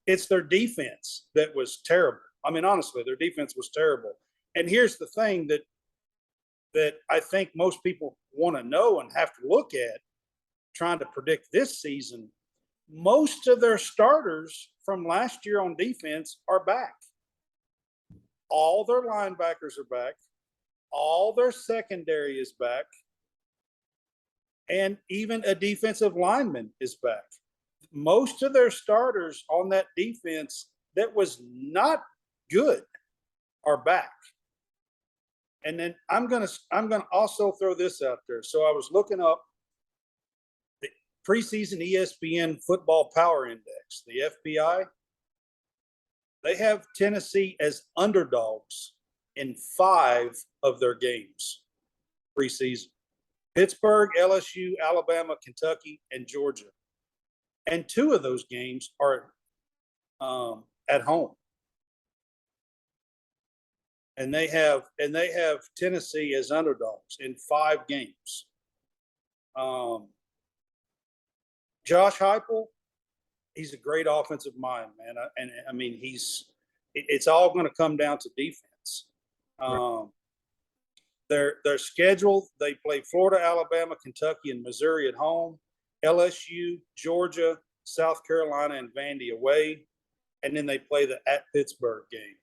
It's their defense that was terrible. I mean, honestly, their defense was terrible. And here's the thing that I think most people want to know and have to look at trying to predict this season. Most of their starters from last year on defense are back. All their linebackers are back. All their secondary is back. And even a defensive lineman is back. Most of their starters on that defense that was not good are back. And then I'm gonna also throw this out there. So I was looking up the preseason ESPN Football Power Index, the FBI. They have Tennessee as underdogs in 5 of their games preseason. Pittsburgh, LSU, Alabama, Kentucky, and Georgia. And 2 of those games are at home. And they have Tennessee as underdogs in 5 games. Josh Heupel, he's a great offensive mind, man. And I mean, it's all going to come down to defense. Their schedule, they play Florida, Alabama, Kentucky, and Missouri at home, LSU, Georgia, South Carolina, and Vandy away, and then they play the at Pittsburgh game.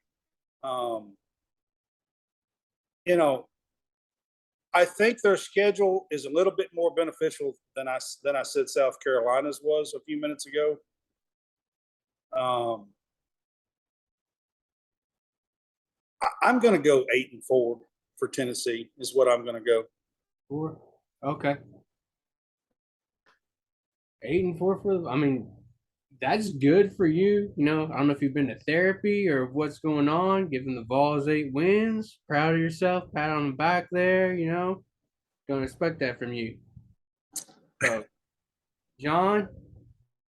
I think their schedule is a little bit more beneficial than I said South Carolina's was a few minutes ago. I'm going to go 8-4 for Tennessee is what I'm going to go. 4. Okay. 8-4 for. I mean, that's good for you. I don't know if you've been to therapy or what's going on. Giving the Vols 8 wins. Proud of yourself. Pat on the back there. Don't expect that from you. So, John,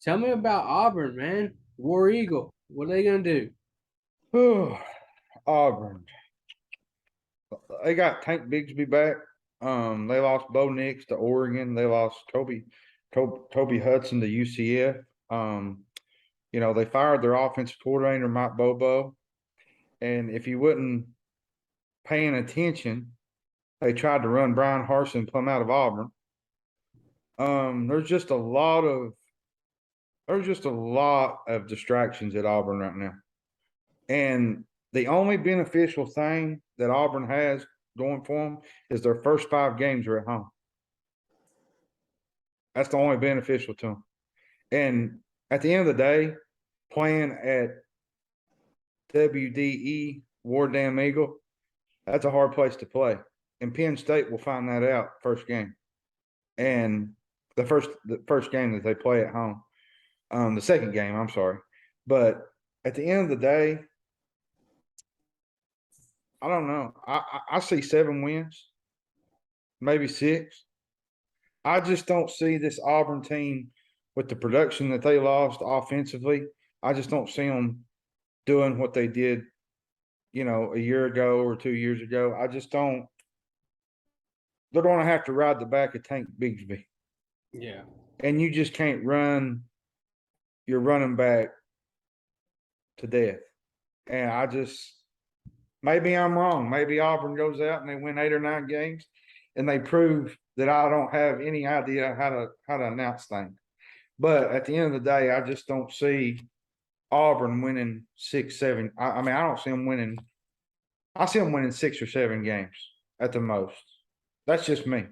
tell me about Auburn, man. War Eagle. What are they gonna do? Auburn. They got Tank Bigsby back. They lost Bo Nix to Oregon. They lost Toby Hudson to UCF. They fired their offensive coordinator, Mike Bobo. And if you wasn't paying attention, they tried to run Brian Harsin plumb out of Auburn. There's just a lot of distractions at Auburn right now. And the only beneficial thing that Auburn has going for them is their first 5 games are at home. That's the only beneficial to them. And at the end of the day, playing at WDE, War Damn Eagle, that's a hard place to play. And Penn State will find that out first game. And the first game that they play at home. The second game, I'm sorry. But at the end of the day, I don't know. I see 7 wins, maybe 6. I just don't see this Auburn team with the production that they lost offensively. I just don't see them doing what they did, a year ago or 2 years ago. I just don't. They're going to have to ride the back of Tank Bigsby. Yeah. And you just can't run your running back to death. And maybe I'm wrong. Maybe Auburn goes out and they win 8 or 9 games and they prove that I don't have any idea how to announce things. But at the end of the day, I just don't see Auburn winning 6, 7. I mean, I don't see them winning. I see them winning 6 or 7 games at the most. That's just me.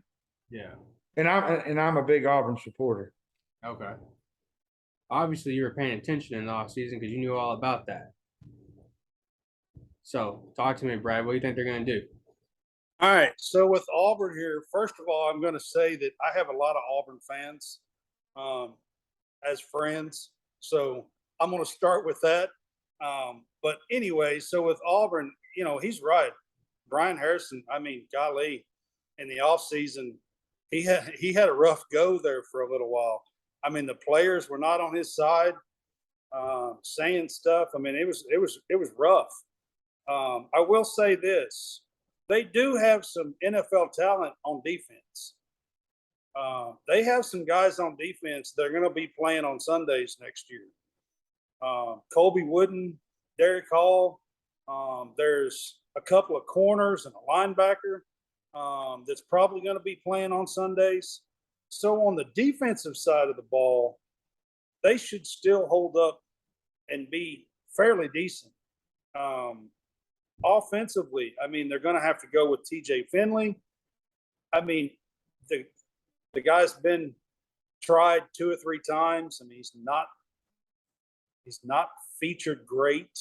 Yeah. And I'm a big Auburn supporter. Okay. Obviously, you were paying attention in the offseason because you knew all about that. So, talk to me, Brad. What do you think they're going to do? All right. So with Auburn here, first of all, I'm going to say that I have a lot of Auburn fans as friends. So I'm going to start with that. But anyway, so with Auburn, he's right. Brian Harrison, I mean, golly, in the offseason, he had a rough go there for a little while. I mean, the players were not on his side, saying stuff. I mean, it was rough. I will say this: they do have some NFL talent on defense. They have some guys on defense that are going to be playing on Sundays next year. Colby Wooden, Derek Hall. There's a couple of corners and a linebacker that's probably going to be playing on Sundays. So on the defensive side of the ball, they should still hold up and be fairly decent. Offensively, I mean, they're going to have to go with TJ Finley. I mean, the guy's been tried 2 or 3 times. I mean, he's not featured great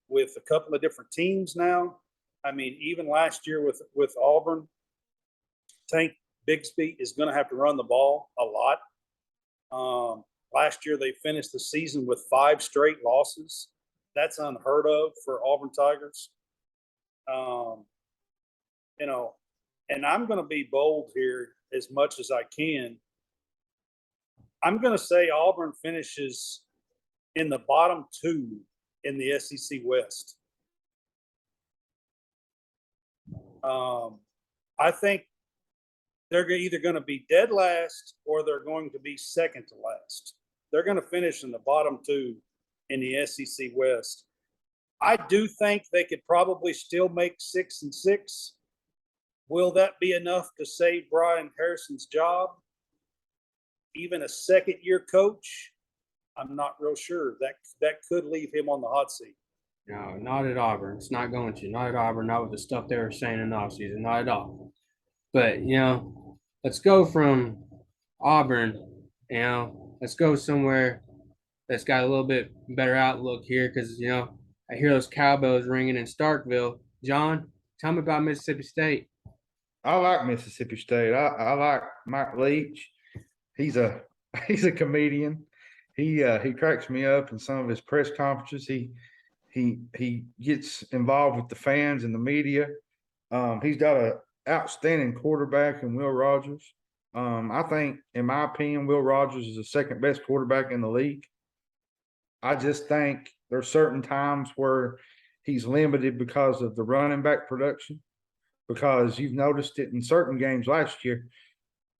with a couple of different teams now. I mean, even last year with Auburn, Tank Bigsby is going to have to run the ball a lot. Last year, they finished the season with 5 straight losses. That's unheard of for Auburn Tigers. And I'm going to be bold here as much as I can. I'm going to say Auburn finishes in the bottom 2 in the S.E.C. West. I think they're either going to be dead last or they're going to be second to last. They're going to finish in the bottom 2 in the S.E.C. West. I do think they could probably still make 6-6. Will that be enough to save Brian Harrison's job? Even a second-year coach? I'm not real sure. That could leave him on the hot seat. No, not at Auburn. It's not going to. Not at Auburn. Not with the stuff they were saying in the offseason. Not at all. But, let's go from Auburn, let's go somewhere that's got a little bit better outlook here because, I hear those cowbells ringing in Starkville. John, tell me about Mississippi State. I like Mississippi State. I like Mike Leach. He's a comedian. He cracks me up in some of his press conferences. He gets involved with the fans and the media. He's got an outstanding quarterback in Will Rogers. I think, in my opinion, Will Rogers is the second best quarterback in the league. I just think there's certain times where he's limited because of the running back production. Because you've noticed it in certain games last year,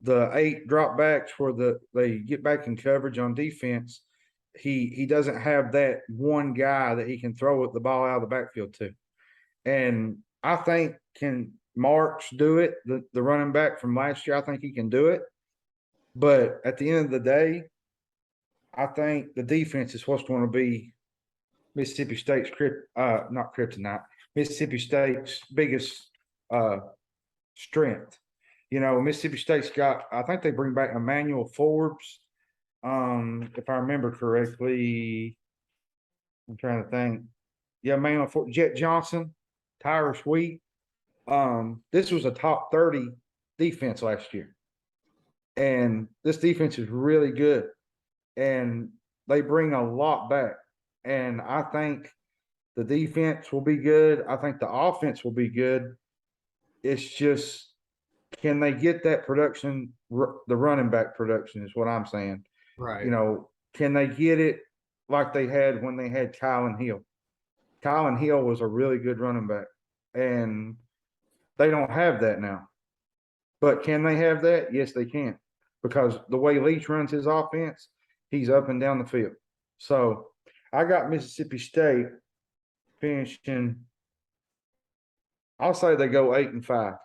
the 8 dropbacks where they get back in coverage on defense, he doesn't have that one guy that he can throw the ball out of the backfield to. And I think, can Marks do it, the running back from last year? I think he can do it. But at the end of the day, I think the defense is what's going to be Mississippi State's not kryptonite, Mississippi State's biggest strength. Mississippi State's got, I think they bring back Emmanuel Forbes. If I remember correctly, I'm trying to think. Yeah, Emmanuel Forbes, Jet Johnson, Tyrus Wheat. This was a top 30 defense last year. And this defense is really good. And they bring a lot back. And I think the defense will be good. I think the offense will be good. It's just, can they get that production, the running back production is what I'm saying. Right. Can they get it like they had when they had Kylan Hill? Kylan Hill was a really good running back. And they don't have that now. But can they have that? Yes, they can. Because the way Leach runs his offense, he's up and down the field. So I got Mississippi State finishing. I'll say they go 8-5,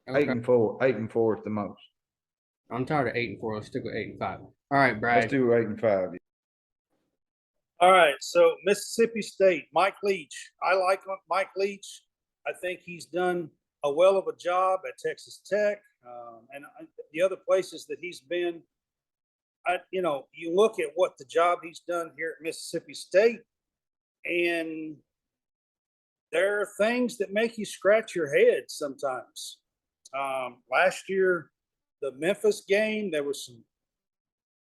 Okay. 8-4, 8-4 at the most. I'm tired of 8-4. Let's stick with 8-5. All right, Let's Brad. do 8-5. All right, so Mississippi State, Mike Leach. I like Mike Leach. I think he's done a well of a job at Texas Tech, and the other places that he's been. You look at what the job he's done here at Mississippi State, and there are things that make you scratch your head sometimes. Last year, the Memphis game, there was some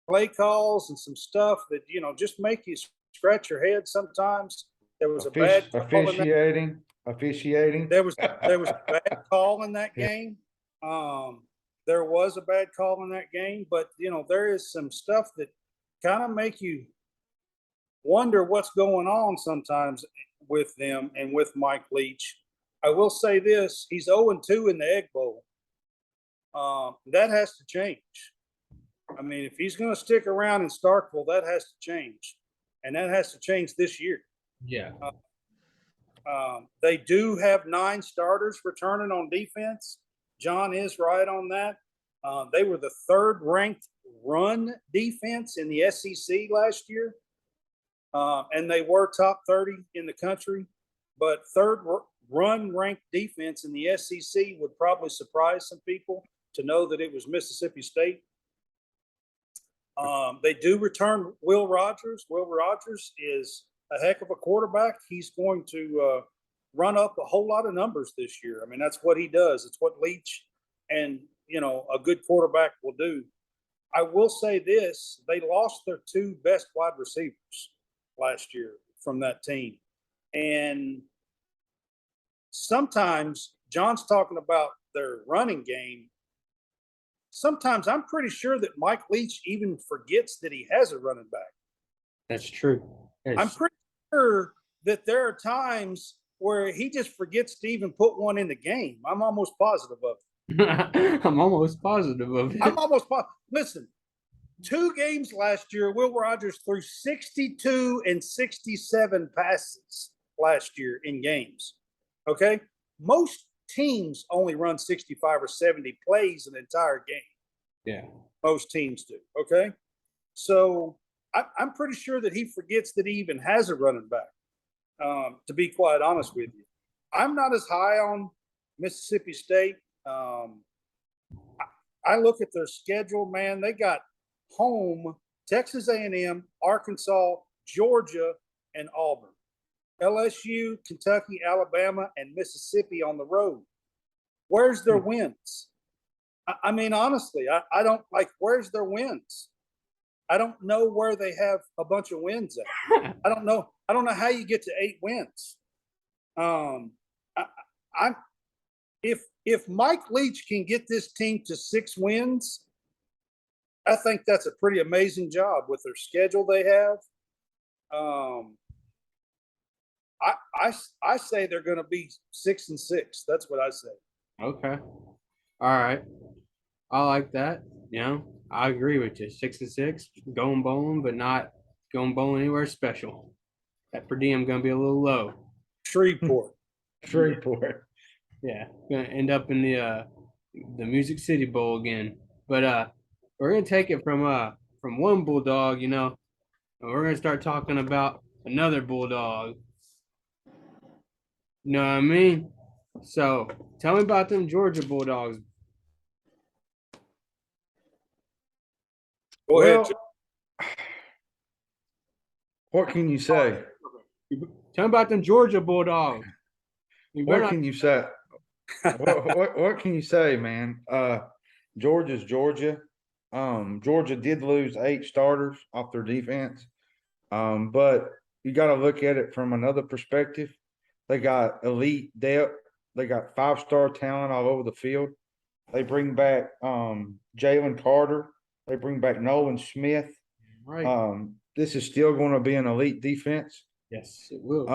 play calls and some stuff that just make you scratch your head sometimes. There was a bad call in that. Officiating. There was a bad call in that game. There was a bad call in that game, but there is some stuff that kind of make you wonder what's going on sometimes with them and with Mike Leach. I will say this: he's 0-2 in the Egg Bowl. That has to change. I mean, if he's going to stick around in Starkville, that has to change, and that has to change this year. Yeah. They do have 9 starters returning on defense. John is right on that. They were the 3rd ranked run defense in the S.E.C. last year, and they were top 30 in the country. But 3rd run ranked defense in the S.E.C. would probably surprise some people to know that it was Mississippi State. They do return Will Rogers. Will Rogers is a heck of a quarterback. He's going to run up a whole lot of numbers this year. I mean, that's what he does. It's what Leach and, a good quarterback will do. I will say this: they lost their 2 best wide receivers last year from that team. And sometimes John's talking about their running game. Sometimes I'm pretty sure that Mike Leach even forgets that he has a running back. That's true. I'm pretty sure that there are times where he just forgets to even put one in the game. I'm almost positive of it. I'm almost positive of it. I'm almost positive. Listen, 2 games last year, Will Rogers threw 62 and 67 passes last year in games. Okay? Most teams only run 65 or 70 plays an entire game. Yeah. Most teams do. Okay? So I'm pretty sure that he forgets that he even has a running back, to be quite honest with you. I'm not as high on Mississippi State. I look at their schedule, man. They got home Texas A&M, Arkansas, Georgia, and Auburn. LSU, Kentucky, Alabama, and Mississippi on the road. Where's their wins? I mean, honestly, I don't like, where's their wins? I don't know where they have a bunch of wins at. I don't know how you get to 8 wins. If Mike Leach can get this team to 6 wins, I think that's a pretty amazing job with their schedule they have. I say they're going to be 6-6. That's what I say. Okay. All right. I like that. I agree with you. 6-6, going bowling, but not going bowling anywhere special. That per diem going to be a little low. Shreveport. Yeah, going to end up in the Music City Bowl again. But we're going to take it from one Bulldog, and we're going to start talking about another Bulldog. You know what I mean? So tell me about them Georgia Bulldogs. Go ahead. What can you say? Tell me about them Georgia Bulldogs. What can you say? what can you say, man? Georgia's Georgia. Georgia did lose 8 starters off their defense. But you got to look at it from another perspective. They got elite depth. They got 5-star talent all over the field. They bring back Jalen Carter. They bring back Nolan Smith. Right. This is still going to be an elite defense. Yes, it will.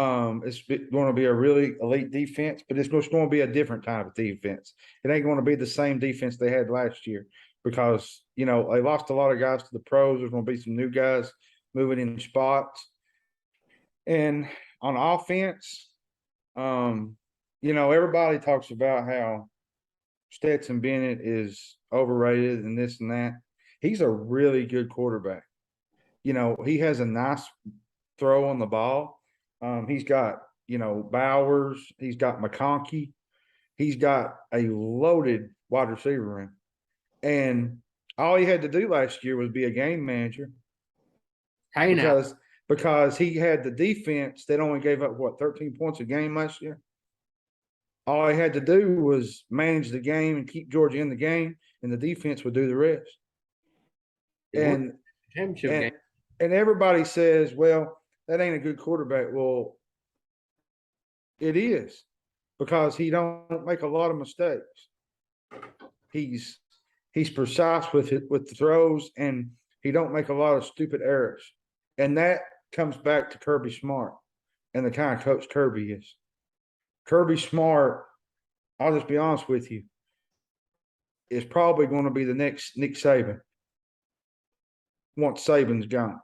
It's going to be a really elite defense, but it's going to be a different type of defense. It ain't going to be the same defense they had last year because, they lost a lot of guys to the pros. There's going to be some new guys moving in spots. And on offense, everybody talks about how Stetson Bennett is overrated and this and that. He's a really good quarterback. He has a nice throw on the ball. He's got, Bowers. He's got McConkey. He's got a loaded wide receiver room. And all he had to do last year was be a game manager Hey now. because he had the defense that only gave up 13 points a game last year. All he had to do was manage the game and keep Georgia in the game, and the defense would do the rest. And Championship game. and everybody says, well, that ain't a good quarterback. Well, it is, because he don't make a lot of mistakes. He's precise with the throws, and he don't make a lot of stupid errors. And that comes back to Kirby Smart and the kind of coach Kirby is. Kirby Smart, I'll just be honest with you, is probably going to be the next Nick Saban once Saban's gone.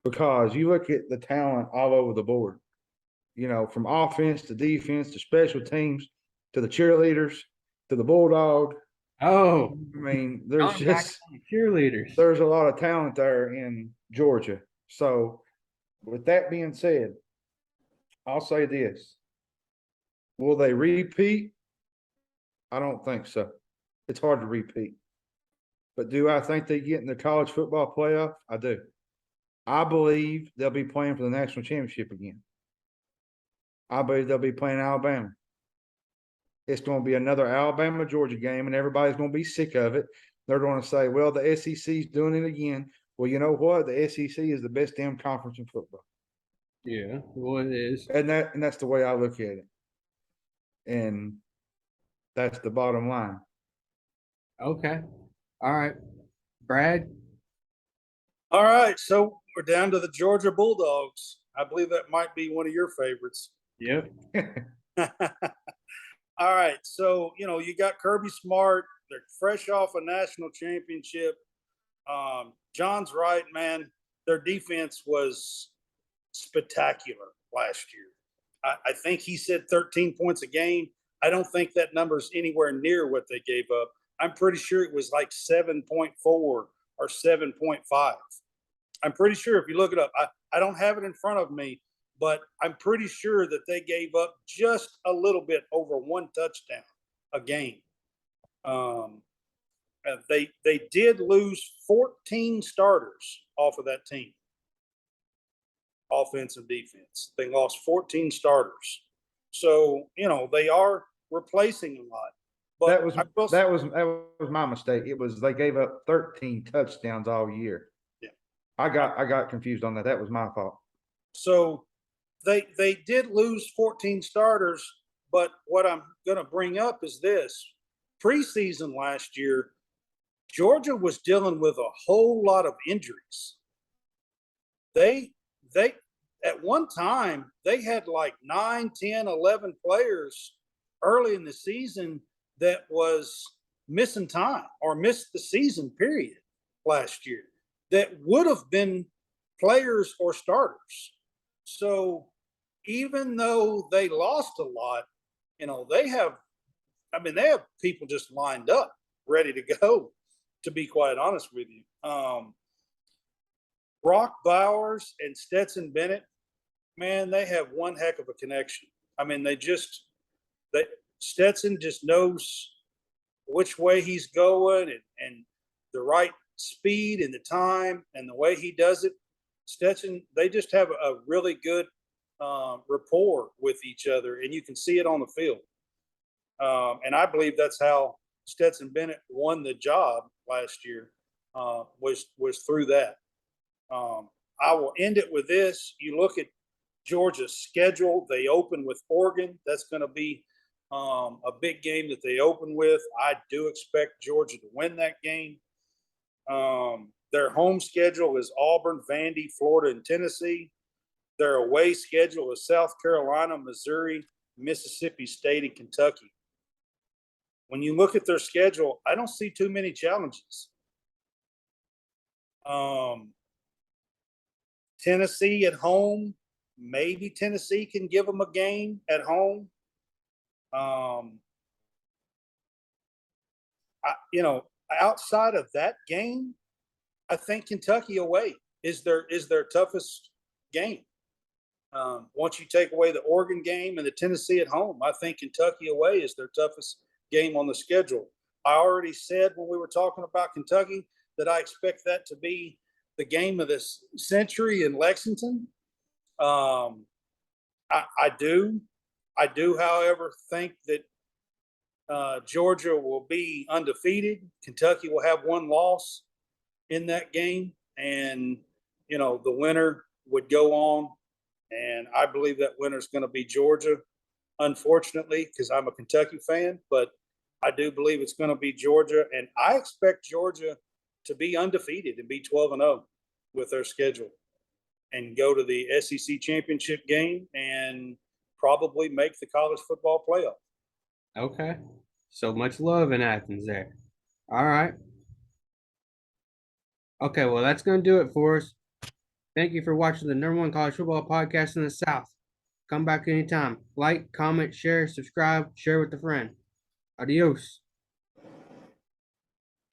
Because you look at the talent all over the board, from offense to defense to special teams to the cheerleaders to the Bulldog. Oh, I mean, there's cheerleaders. There's a lot of talent there in Georgia. So with that being said, I'll say this. Will they repeat? I don't think so. It's hard to repeat. But do I think they get in the college football playoff? I do. I believe they'll be playing for the national championship again. I believe they'll be playing Alabama. It's going to be another Alabama-Georgia game, and everybody's going to be sick of it. They're going to say, well, the SEC is doing it again. Well, you know what? The SEC is the best damn conference in football. Yeah, well, it is. And that's the way I look at it. And that's the bottom line. Okay. All right. Brad? All right, so we're down to the Georgia Bulldogs. I believe that might be one of your favorites. Yep. All right, so you got Kirby Smart. They're fresh off a national championship. John's right, man. Their defense was spectacular last year. I think he said 13 points a game. I don't think that number's anywhere near what they gave up. I'm pretty sure it was like 7.4 or 7.5. I'm pretty sure if you look it up. I don't have it in front of me, but I'm pretty sure that they gave up just a little bit over one touchdown a game. They did lose 14 starters off of that team, offense and defense. They lost 14 starters, so they are replacing a lot. But that was my mistake. It was they gave up 13 touchdowns all year. Yeah, I got confused on that. That was my fault. So they did lose 14 starters, but what I'm going to bring up is this. Preseason last year, Georgia was dealing with a whole lot of injuries. They at one time, they had like 9, 10, 11 players early in the season that was missing time or missed the season period last year that would have been players or starters. So even though they lost a lot, they have people just lined up ready to go, to be quite honest with you. Brock Bowers and Stetson Bennett, man, they have one heck of a connection. I mean, Stetson just knows which way he's going and the right speed and the time and the way he does it. Stetson, they just have a really good rapport with each other, and you can see it on the field. And I believe that's how Stetson Bennett won the job last year, was through that. I will end it with this. You look at Georgia's schedule. They open with Oregon. That's going to be a big game that they open with. I do expect Georgia to win that game. Their home schedule is Auburn, Vandy, Florida, and Tennessee. Their away schedule is South Carolina, Missouri, Mississippi State, and Kentucky. When you look at their schedule, I don't see too many challenges. Tennessee at home. Maybe Tennessee can give them a game at home. Outside of that game, I think Kentucky away is their toughest game. Once you take away the Oregon game and the Tennessee at home, I think Kentucky away is their toughest game on the schedule. I already said when we were talking about Kentucky that I expect that to be the game of this century in Lexington. I do, however, think that Georgia will be undefeated. Kentucky will have one loss in that game, and the winner would go on. And I believe that winner is going to be Georgia, unfortunately, because I'm a Kentucky fan. But I do believe it's going to be Georgia, and I expect Georgia to be undefeated and be 12-0 with their schedule, and go to the S.E.C championship game and probably make the college football playoff. Okay. So much love in Athens there. All right. Okay, well, that's going to do it for us. Thank you for watching the #1 college football podcast in the South. Come back anytime. Like, comment, share, subscribe, share with a friend. Adios.